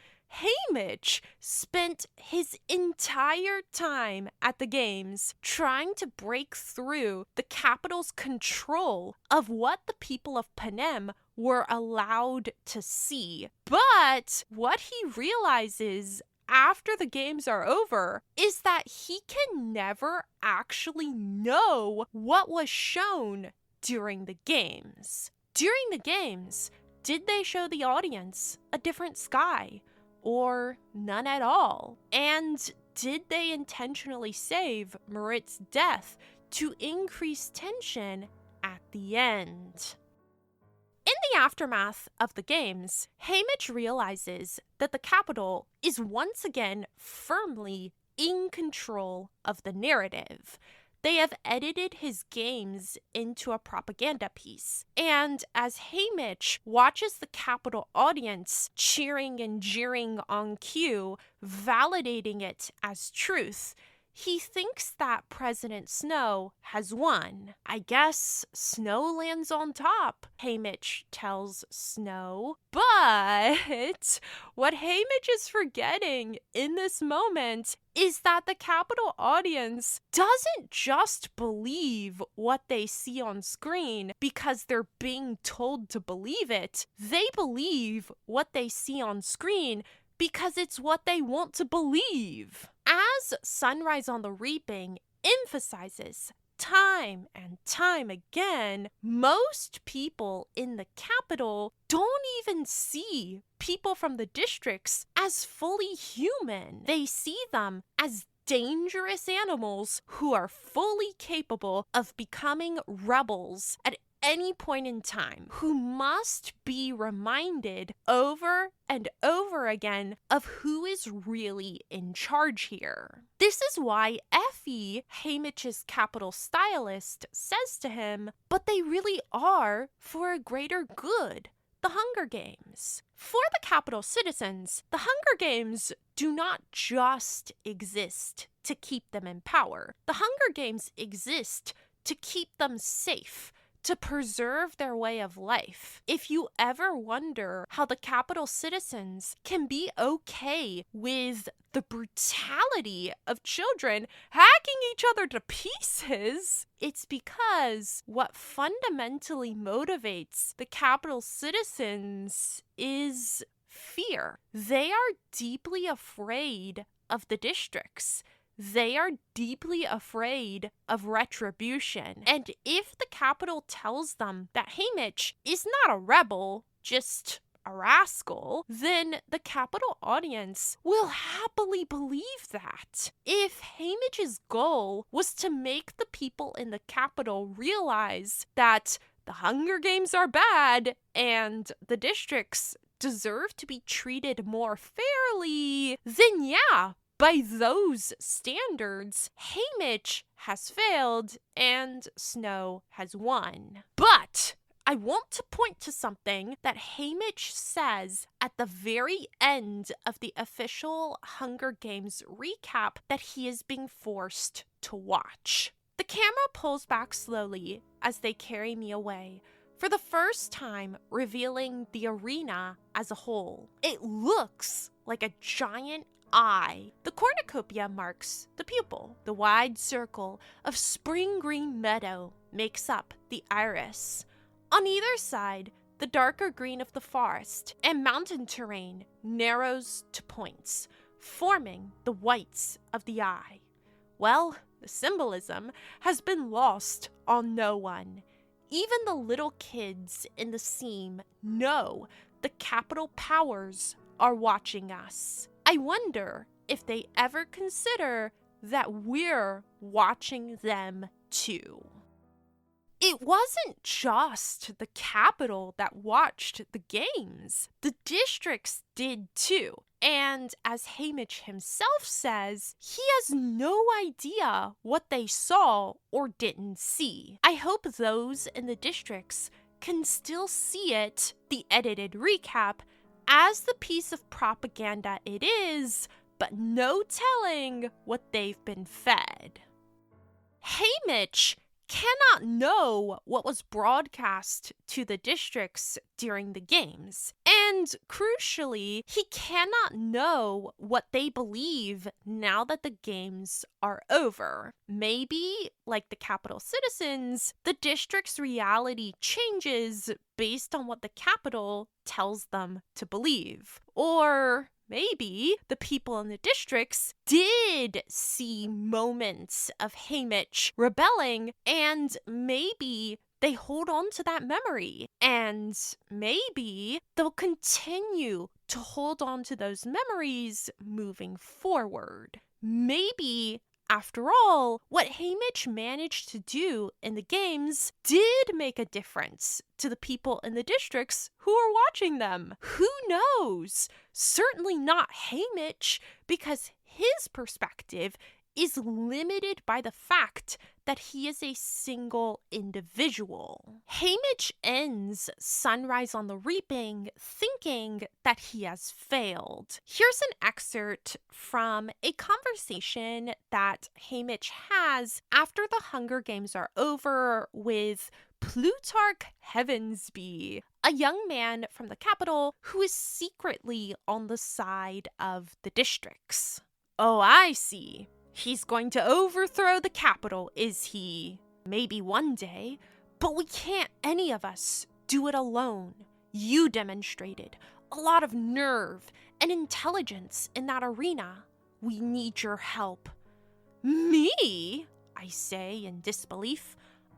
A: Haymitch spent his entire time at the games trying to break through the capital's control of what the people of Panem were allowed to see. But what he realizes after the games are over is that he can never actually know what was shown during the games. During the games, did they show the audience a different sky? Or none at all? And did they intentionally save Marit's death to increase tension at the end? In the aftermath of the games, Haymitch realizes that the capital is once again firmly in control of the narrative. They have edited his games into a propaganda piece. And as Haymitch watches the Capitol audience cheering and jeering on cue, validating it as truth, he thinks that President Snow has won. I guess Snow lands on top, Haymitch tells Snow. But what Haymitch is forgetting in this moment is that the Capitol audience doesn't just believe what they see on screen because they're being told to believe it. They believe what they see on screen because it's what they want to believe. As Sunrise on the Reaping emphasizes time and time again, most people in the capital don't even see people from the districts as fully human. They see them as dangerous animals who are fully capable of becoming rebels at any point in time, who must be reminded over and over again of who is really in charge here. This is why Effie, Haymitch's capital stylist, says to him, but they really are for a greater good. The Hunger Games. For the capital citizens, the Hunger Games do not just exist to keep them in power. The Hunger Games exist to keep them safe, to preserve their way of life. If you ever wonder how the capital citizens can be okay with the brutality of children hacking each other to pieces, it's because what fundamentally motivates the capital citizens is fear. They are deeply afraid of the districts. They are deeply afraid of retribution. And if the capital tells them that Haymitch is not a rebel, just a rascal, then the capital audience will happily believe that. If Haymitch's goal was to make the people in the capital realize that the Hunger Games are bad and the districts deserve to be treated more fairly, then yeah, by those standards, Haymitch has failed and Snow has won. But I want to point to something that Haymitch says at the very end of the official Hunger Games recap that he is being forced to watch. The camera pulls back slowly as they carry me away, for the first time revealing the arena as a whole. It looks like a giant eye. The cornucopia marks the pupil. The wide circle of spring green meadow makes up the iris. On either side, the darker green of the forest and mountain terrain narrows to points, forming the whites of the eye. Well, the symbolism has been lost on no one. Even the little kids in the seam know the capital powers are watching us. I wonder if they ever consider that we're watching them too. It wasn't just the capital that watched the games. The districts did too. And as Haymitch himself says, he has no idea what they saw or didn't see. I hope those in the districts can still see it, the edited recap, as the piece of propaganda it is, but no telling what they've been fed. Haymitch cannot know what was broadcast to the districts during the games. And crucially, he cannot know what they believe now that the games are over. Maybe, like the capital citizens, the district's reality changes based on what the capital tells them to believe. Or maybe the people in the districts did see moments of Haymitch rebelling, and maybe they hold on to that memory. And maybe they'll continue to hold on to those memories moving forward. Maybe, after all, what Haymitch managed to do in the games did make a difference to the people in the districts who are watching them. Who knows? Certainly not Haymitch, because his perspective is limited by the fact that he is a single individual. Haymitch ends Sunrise on the Reaping thinking that he has failed. Here's an excerpt from a conversation that Haymitch has after the Hunger Games are over with Plutarch Heavensby, a young man from the capital who is secretly on the side of the districts. Oh, I see. He's going to overthrow the capital, is he? Maybe one day, but we can't any of us do it alone. You demonstrated a lot of nerve and intelligence in that arena. We need your help. Me? I say in disbelief.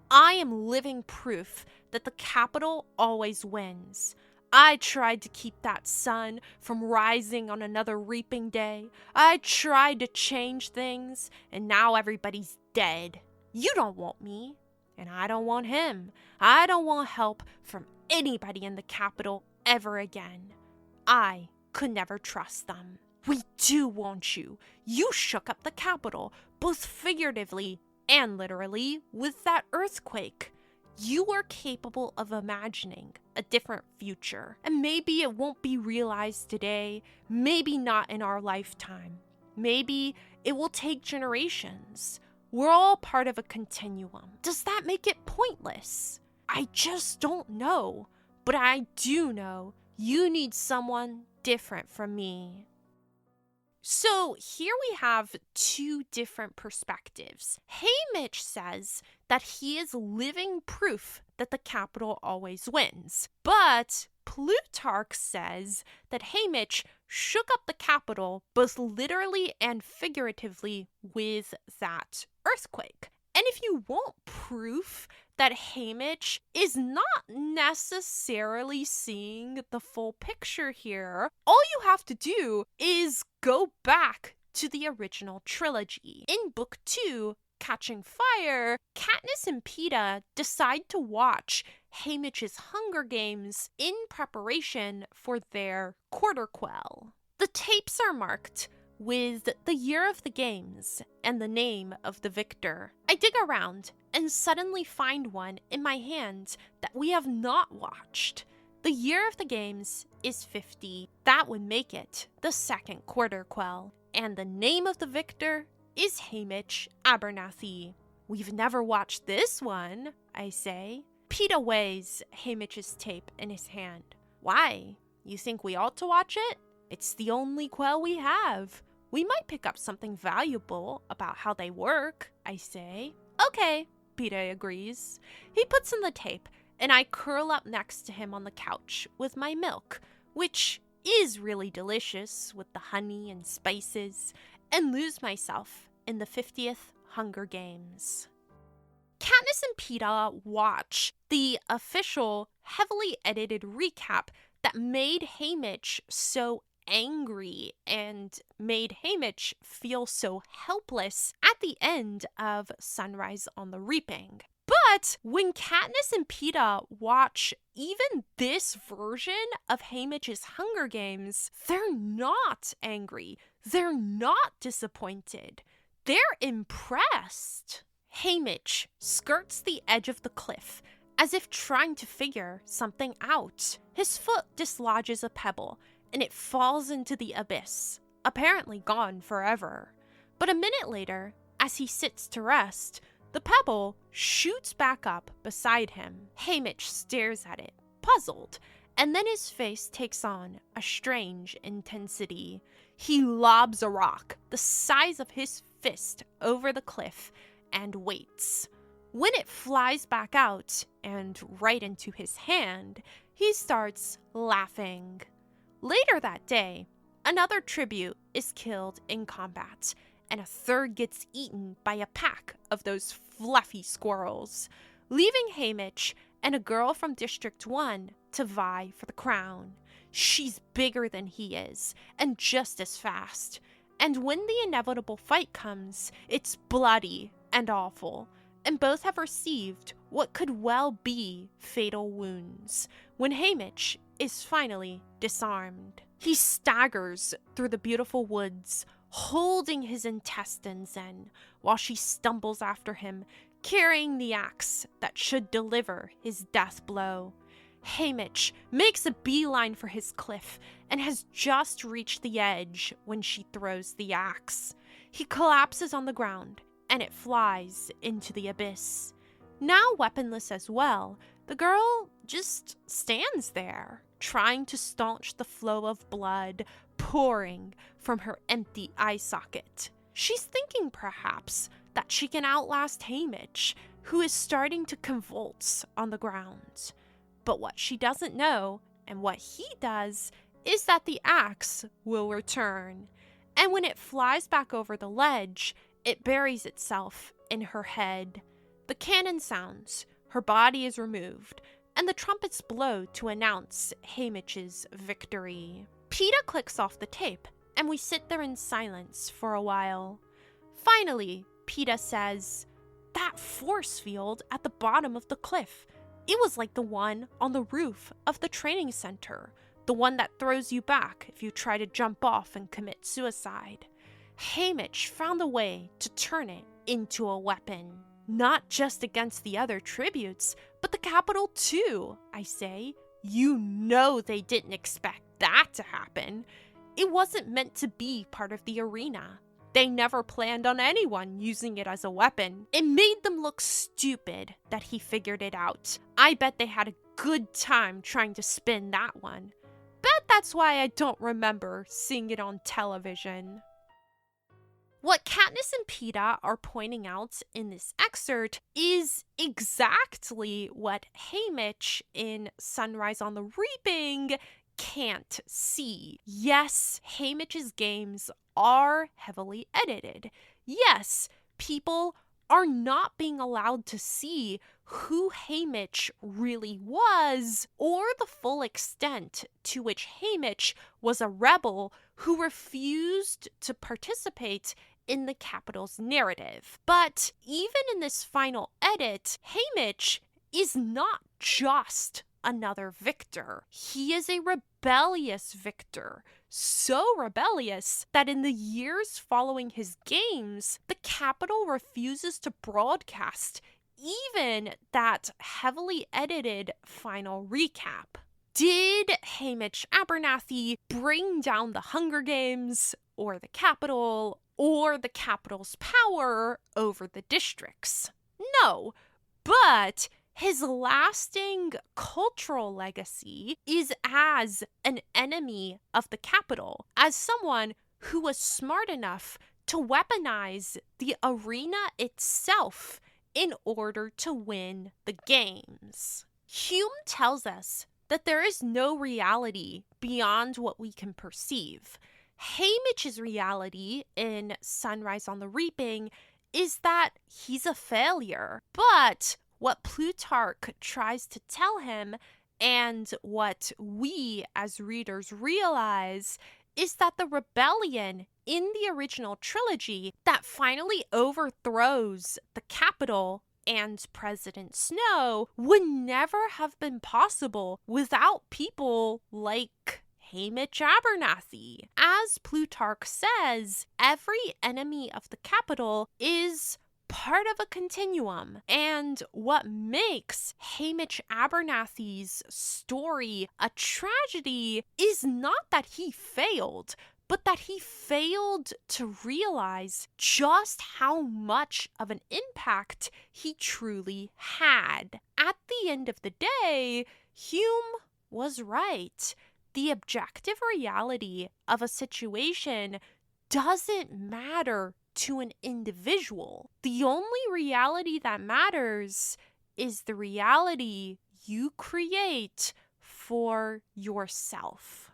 A: I am living proof that the capital always wins. I tried to keep that sun from rising on another reaping day. I tried to change things, and now everybody's dead. You don't want me, and I don't want him. I don't want help from anybody in the capital ever again. I could never trust them. We do want you. You shook up the capital, both figuratively and literally, with that earthquake. You are capable of imagining a different future, and maybe it won't be realized today, maybe not in our lifetime. Maybe it will take generations. We're all part of a continuum. Does that make it pointless? I just don't know, but I do know you need someone different from me. So here we have two different perspectives. Haymitch says that he is living proof that the capital always wins. But Plutarch says that Haymitch shook up the capital both literally and figuratively with that earthquake. And if you want proof that Haymitch is not necessarily seeing the full picture here, all you have to do is go back to the original trilogy. In Book 2, Catching Fire, Katniss and Peeta decide to watch Haymitch's Hunger Games in preparation for their quarter quell. The tapes are marked with the year of the games and the name of the victor. I dig around and suddenly find one in my hand that we have not watched. The year of the games is 50. That would make it the second quarter quell. And the name of the victor is Haymitch Abernathy. We've never watched this one, I say. Peeta weighs Haymitch's tape in his hand. Why? You think we ought to watch it? It's the only quell we have. We might pick up something valuable about how they work, I say. Okay, Peeta agrees. He puts in the tape, and I curl up next to him on the couch with my milk, which is really delicious with the honey and spices, and lose myself in the 50th Hunger Games. Katniss and Peeta watch the official, heavily edited recap that made Haymitch so angry and made Haymitch feel so helpless at the end of Sunrise on the Reaping. But when Katniss and Peeta watch even this version of Haymitch's Hunger Games, they're not angry. They're not disappointed. They're impressed. Haymitch skirts the edge of the cliff as if trying to figure something out. His foot dislodges a pebble, and it falls into the abyss, apparently gone forever. But a minute later, as he sits to rest, The pebble shoots back up beside him. Haymitch stares at it, puzzled, and then his face takes on a strange intensity. He lobs a rock the size of his fist over the cliff and waits. When it flies back out and right into his hand, he starts laughing. Later that day, another tribute is killed in combat, and a third gets eaten by a pack of those fluffy squirrels, leaving Haymitch and a girl from District 1 to vie for the crown. She's bigger than he is, and just as fast. And when the inevitable fight comes, it's bloody and awful, and both have received what could well be fatal wounds when Haymitch is finally disarmed. He staggers through the beautiful woods, holding his intestines in, while she stumbles after him, carrying the axe that should deliver his death blow. Haymitch makes a beeline for his cliff and has just reached the edge when she throws the axe. He collapses on the ground, and it flies into the abyss. Now weaponless as well, the girl just stands there, trying to staunch the flow of blood pouring from her empty eye socket. She's thinking, perhaps, that she can outlast Haymitch, who is starting to convulse on the ground. But what she doesn't know, and what he does, is that the axe will return. And when it flies back over the ledge, it buries itself in her head. The cannon sounds, her body is removed, and the trumpets blow to announce Haymitch's victory. Peeta clicks off the tape, and we sit there in silence for a while. Finally, Peeta says, "That force field at the bottom of the cliff, it was like the one on the roof of the training center, the one that throws you back if you try to jump off and commit suicide. Haymitch found a way to turn it into a weapon. Not just against the other tributes, but the capital too," I say. You know they didn't expect that to happen. It wasn't meant to be part of the arena. They never planned on anyone using it as a weapon. It made them look stupid that he figured it out. I bet they had a good time trying to spin that one. Bet that's why I don't remember seeing it on television. What Katniss and Peeta are pointing out in this excerpt is exactly what Haymitch in Sunrise on the Reaping can't see. Yes, Haymitch's games are heavily edited. Yes, people are not being allowed to see who Haymitch really was, or the full extent to which Haymitch was a rebel who refused to participate in the Capitol's narrative. But even in this final edit, Haymitch is not just another victor. He is a rebellious victor. So rebellious that in the years following his games, the Capitol refuses to broadcast even that heavily edited final recap. Did Haymitch Abernathy bring down the Hunger Games, or the Capitol, or the Capitol's power over the districts? No, but his lasting cultural legacy is as an enemy of the Capitol, as someone who was smart enough to weaponize the arena itself in order to win the games. Hume tells us that there is no reality beyond what we can perceive. Haymitch's reality in Sunrise on the Reaping is that he's a failure. But what Plutarch tries to tell him, and what we as readers realize, is that the rebellion in the original trilogy that finally overthrows the Capitol and President Snow would never have been possible without people like Haymitch Abernathy. As Plutarch says, every enemy of the Capitol is part of a continuum, and what makes Haymitch Abernathy's story a tragedy is not that he failed, but that he failed to realize just how much of an impact he truly had. At the end of the day, Hume was right. The objective reality of a situation doesn't matter to an individual. The only reality that matters is the reality you create for yourself.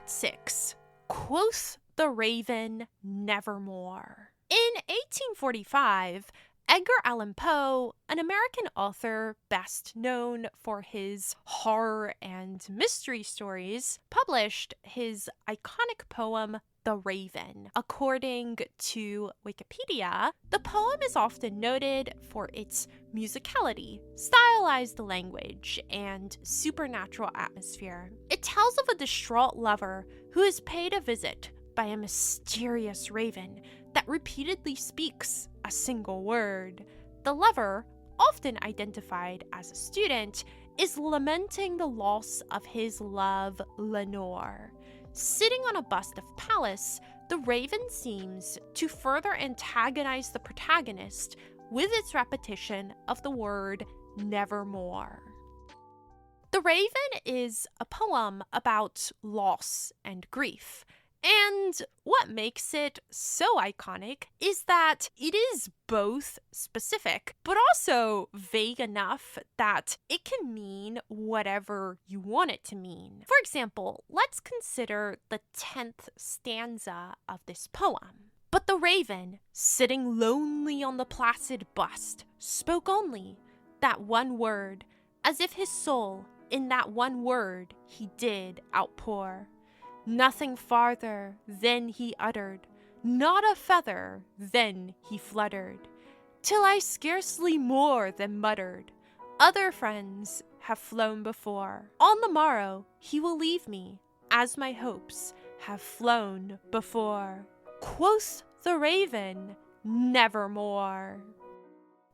A: Part 6. Quoth the Raven Nevermore. In 1845, Edgar Allan Poe, an American author best known for his horror and mystery stories, published his iconic poem, The Raven. According to Wikipedia, the poem is often noted for its musicality, stylized language, and supernatural atmosphere. It tells of a distraught lover who is paid a visit by a mysterious raven that repeatedly speaks a single word. The lover, often identified as a student, is lamenting the loss of his love, Lenore. Sitting on a bust of Pallas, the raven seems to further antagonize the protagonist with its repetition of the word nevermore. The Raven is a poem about loss and grief. And what makes it so iconic is that it is both specific, but also vague enough that it can mean whatever you want it to mean. For example, let's consider the 10th stanza of this poem. But the raven, sitting lonely on the placid bust, spoke only that one word, as if his soul in that one word he did outpour. Nothing farther than he uttered, not a feather then he fluttered, till I scarcely more than muttered, other friends have flown before. On the morrow he will leave me, as my hopes have flown before. Quoth the raven, nevermore.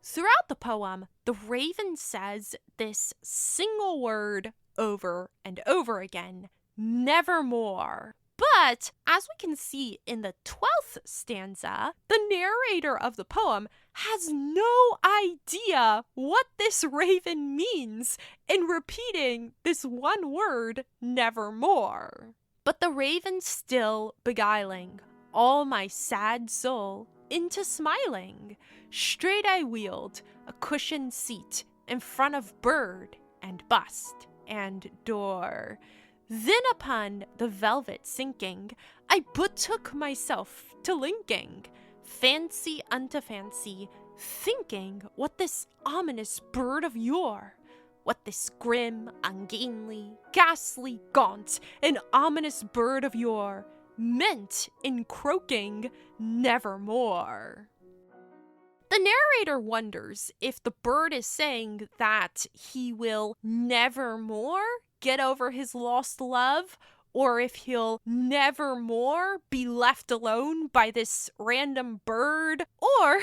A: Throughout the poem, the raven says this single word over and over again, nevermore. But, as we can see in the 12th stanza, the narrator of the poem has no idea what this raven means in repeating this one word, nevermore. But the raven still beguiling all my sad soul into smiling. Straight I wheeled a cushioned seat in front of bird and bust and door. Then upon the velvet sinking, I betook myself to linking, fancy unto fancy, thinking what this ominous bird of yore, what this grim, ungainly, ghastly, gaunt, and ominous bird of yore meant in croaking nevermore. The narrator wonders if the bird is saying that he will nevermore get over his lost love, or if he'll nevermore be left alone by this random bird, or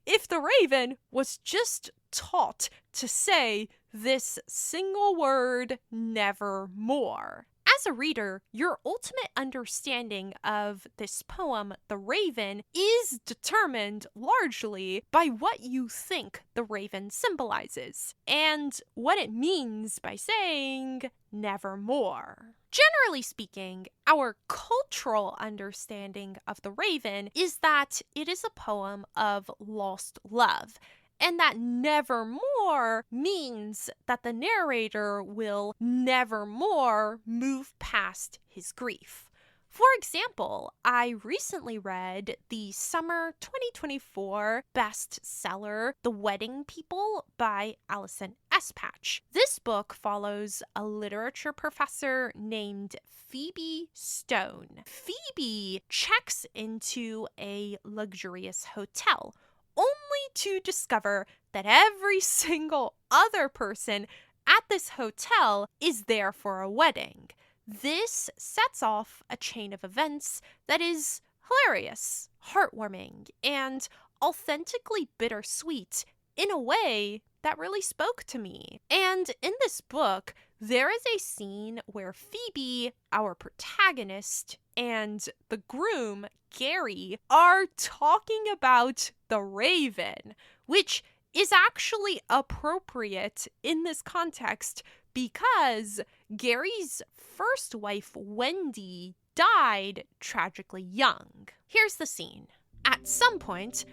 A: if the raven was just taught to say this single word, nevermore. As a reader, your ultimate understanding of this poem, The Raven, is determined largely by what you think the raven symbolizes and what it means by saying nevermore. Generally speaking, our cultural understanding of The Raven is that it is a poem of lost love, and that nevermore means that the narrator will nevermore move past his grief. For example, I recently read the summer 2024 bestseller, The Wedding People by Allison Espatch. This book follows a literature professor named Phoebe Stone. Phoebe checks into a luxurious hotel, only to discover that every single other person at this hotel is there for a wedding. This sets off a chain of events that is hilarious, heartwarming, and authentically bittersweet in a way that really spoke to me. And in this book, there is a scene where Phoebe, our protagonist, and the groom, Gary, are talking about the Raven, which is actually appropriate in this context because Gary's first wife, Wendy, died tragically young. Here's the scene. At some point,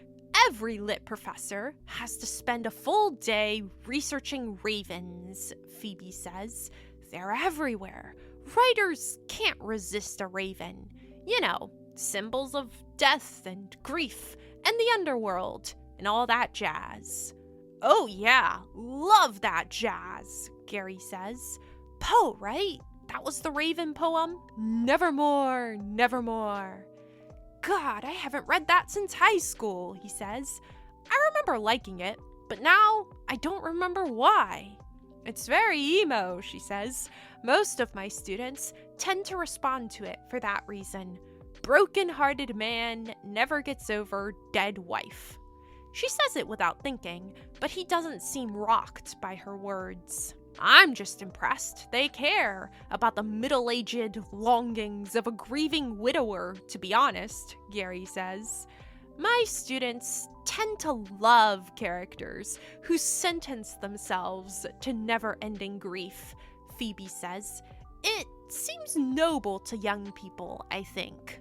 A: every lit professor has to spend a full day researching ravens, Phoebe says. They're everywhere. Writers can't resist a raven. You know, symbols of death and grief and the underworld and all that jazz. Oh yeah, love that jazz, Gary says. Poe, right? That was the Raven poem? Nevermore, nevermore. God, I haven't read that since high school, he says. I remember liking it, but now I don't remember why. It's very emo, she says. Most of my students tend to respond to it for that reason. Broken-hearted man never gets over dead wife. She says it without thinking, but he doesn't seem rocked by her words. I'm just impressed they care about the middle-aged longings of a grieving widower, to be honest, Gary says. My students tend to love characters who sentence themselves to never-ending grief, Phoebe says. It seems noble to young people, I think.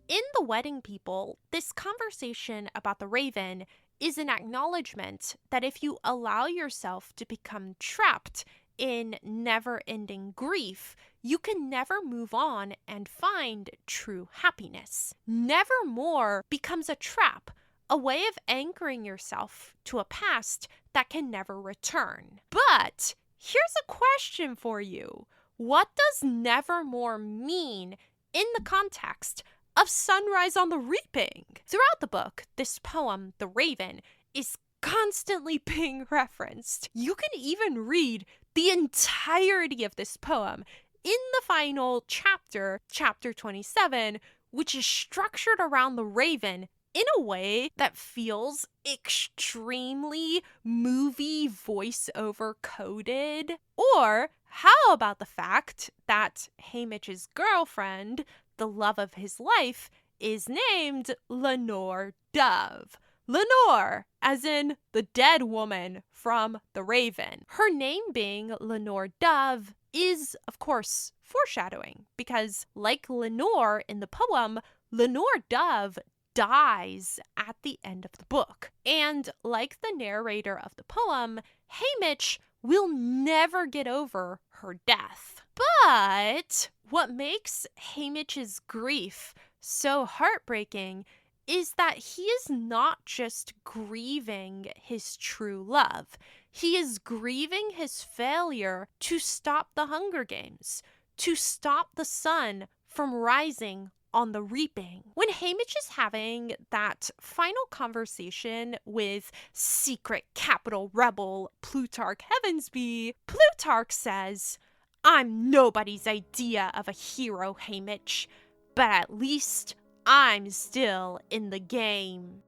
A: In The Wedding People, this conversation about the Raven is an acknowledgement that if you allow yourself to become trapped in never-ending grief, you can never move on and find true happiness. Nevermore becomes a trap, a way of anchoring yourself to a past that can never return. But here's a question for you. What does nevermore mean in the context of Sunrise on the Reaping? Throughout the book, this poem, The Raven, is constantly being referenced. You can even read the entirety of this poem in the final chapter, chapter 27, which is structured around the Raven in a way that feels extremely movie voiceover coded. Or how about the fact that Haymitch's girlfriend, the love of his life, is named Lenore Dove. Lenore, as in the dead woman from The Raven. Her name being Lenore Dove is, of course, foreshadowing, because like Lenore in the poem, Lenore Dove dies at the end of the book. And like the narrator of the poem, Haymitch will never get over her death. But what makes Haymitch's grief so heartbreaking is that he is not just grieving his true love. He is grieving his failure to stop the Hunger Games, to stop the sun from rising on the reaping. When Haymitch is having that final conversation with secret capital rebel Plutarch Heavensby, Plutarch says, "I'm nobody's idea of a hero, Haymitch, but at least I'm still in the game."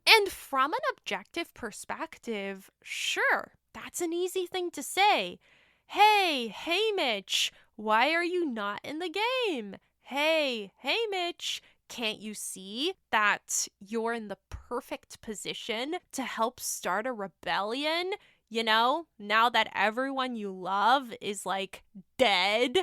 A: And from an objective perspective, sure, that's an easy thing to say. Hey, Haymitch, why are you not in the game? Hey, Haymitch, can't you see that you're in the perfect position to help start a rebellion? You know, now that everyone you love is like dead.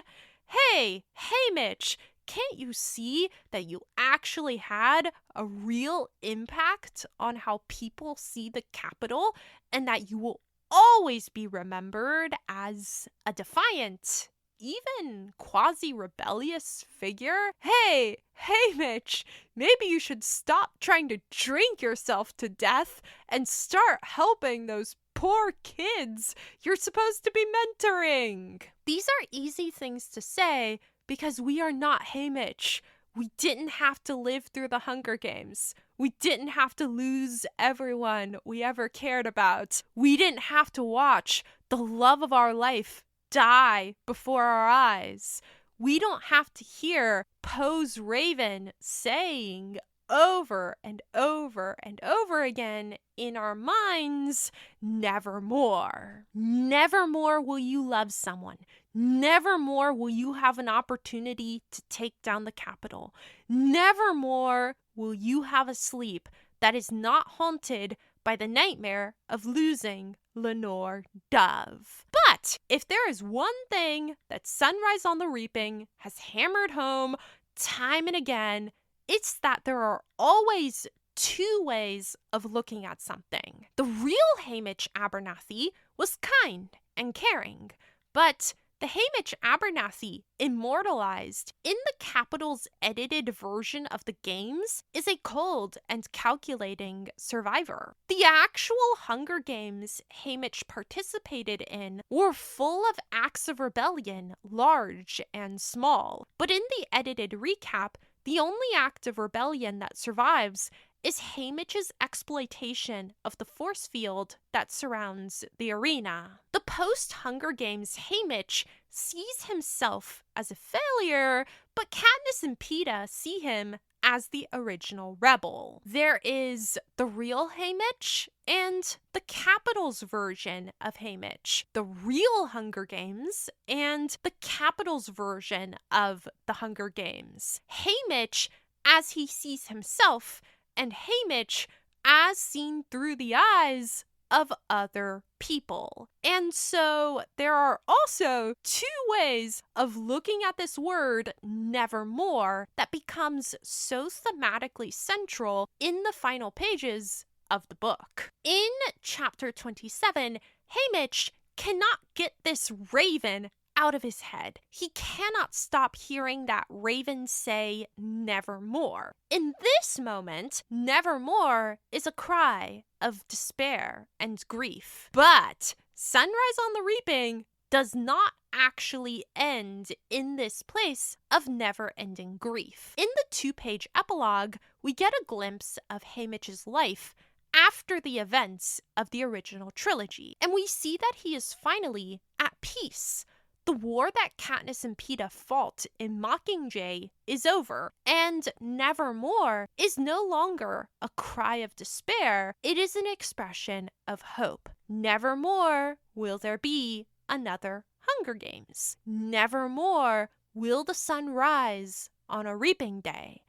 A: Hey, Haymitch, can't you see that you actually had a real impact on how people see the Capitol and that you will always be remembered as a defiant, even quasi-rebellious figure? Hey, Haymitch, maybe you should stop trying to drink yourself to death and start helping those poor kids you're supposed to be mentoring. These are easy things to say because we are not Haymitch. We didn't have to live through the Hunger Games. We didn't have to lose everyone we ever cared about. We didn't have to watch the love of our life die before our eyes. We don't have to hear Poe's Raven saying over and over and over again in our minds, nevermore. Nevermore will you love someone. Nevermore will you have an opportunity to take down the Capitol. Nevermore will you have a sleep that is not haunted by the nightmare of losing Lenore Dove. But if there is one thing that Sunrise on the Reaping has hammered home time and again, it's that there are always two ways of looking at something. The real Hamish Abernathy was kind and caring, but the Hamish Abernathy immortalized in the Capitol's edited version of the games is a cold and calculating survivor. The actual Hunger Games Hamish participated in were full of acts of rebellion, large and small. But in the edited recap, the only act of rebellion that survives is Hamish's exploitation of the force field that surrounds the arena. The post-Hunger Games Hamish sees himself as a failure, but Katniss and Peeta see him as the original rebel. There is the real Hamish and the Capitol's version of Hamish. The real Hunger Games and the Capitol's version of the Hunger Games. Hamish as he sees himself, and Hamish as seen through the eyes of other people. And so there are also two ways of looking at this word nevermore that becomes so thematically central in the final pages of the book. In chapter 27, Hamish cannot get this raven out of his head. He cannot stop hearing that raven say nevermore. In this moment, nevermore is a cry of despair and grief. But Sunrise on the Reaping does not actually end in this place of never-ending grief. In the 2-page epilogue, we get a glimpse of Hamish's life after the events of the original trilogy, and we see that he is finally at peace. The war that Katniss and Peeta fought in Mockingjay is over, and nevermore is no longer a cry of despair. It is an expression of hope. Nevermore will there be another Hunger Games. Nevermore will the sun rise on a reaping day.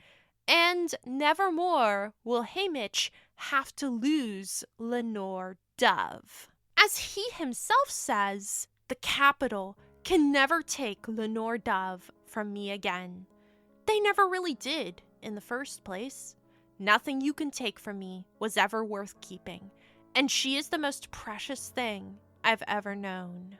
A: And nevermore will Hamish have to lose Lenore Dove. As he himself says, the Capitol can never take Lenore Dove from me again. They never really did in the first place. Nothing you can take from me was ever worth keeping, and she is the most precious thing I've ever known.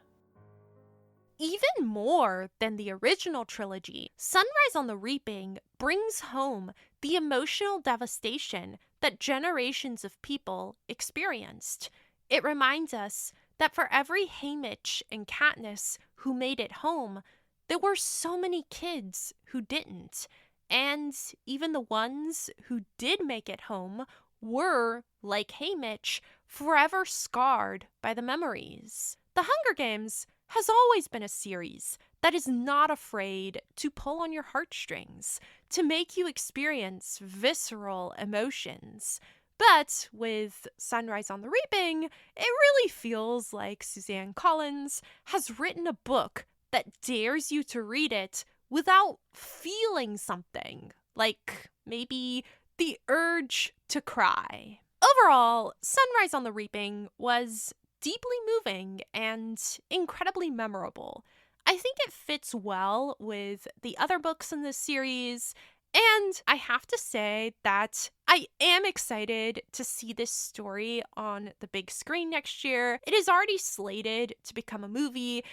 A: Even more than the original trilogy, Sunrise on the Reaping brings home the emotional devastation that generations of people experienced. It reminds us that for every Hamish and Katniss who made it home, there were so many kids who didn't. And even the ones who did make it home were, like Hamish, forever scarred by the memories. The Hunger Games has always been a series that is not afraid to pull on your heartstrings, to make you experience visceral emotions. But with Sunrise on the Reaping, it really feels like Suzanne Collins has written a book that dares you to read it without feeling something, like maybe the urge to cry. Overall, Sunrise on the Reaping was deeply moving and incredibly memorable. I think it fits well with the other books in this series, and I have to say that I am excited to see this story on the big screen next year. It is already slated to become a movie,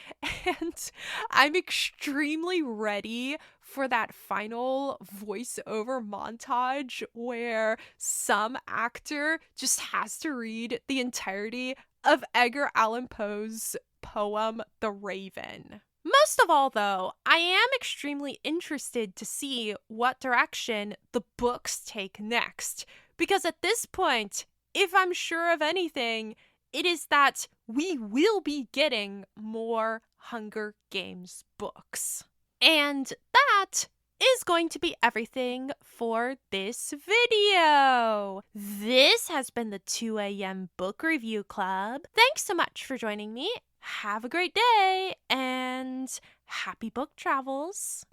A: and I'm extremely ready for that final voiceover montage where some actor just has to read the entirety of Edgar Allan Poe's poem, The Raven. Most of all, though, I am extremely interested to see what direction the books take next, because at this point, if I'm sure of anything, it is that we will be getting more Hunger Games books. And that is going to be everything for this video. This has been the 2 a.m. Book Review Club. Thanks so much for joining me. Have a great day and happy book travels.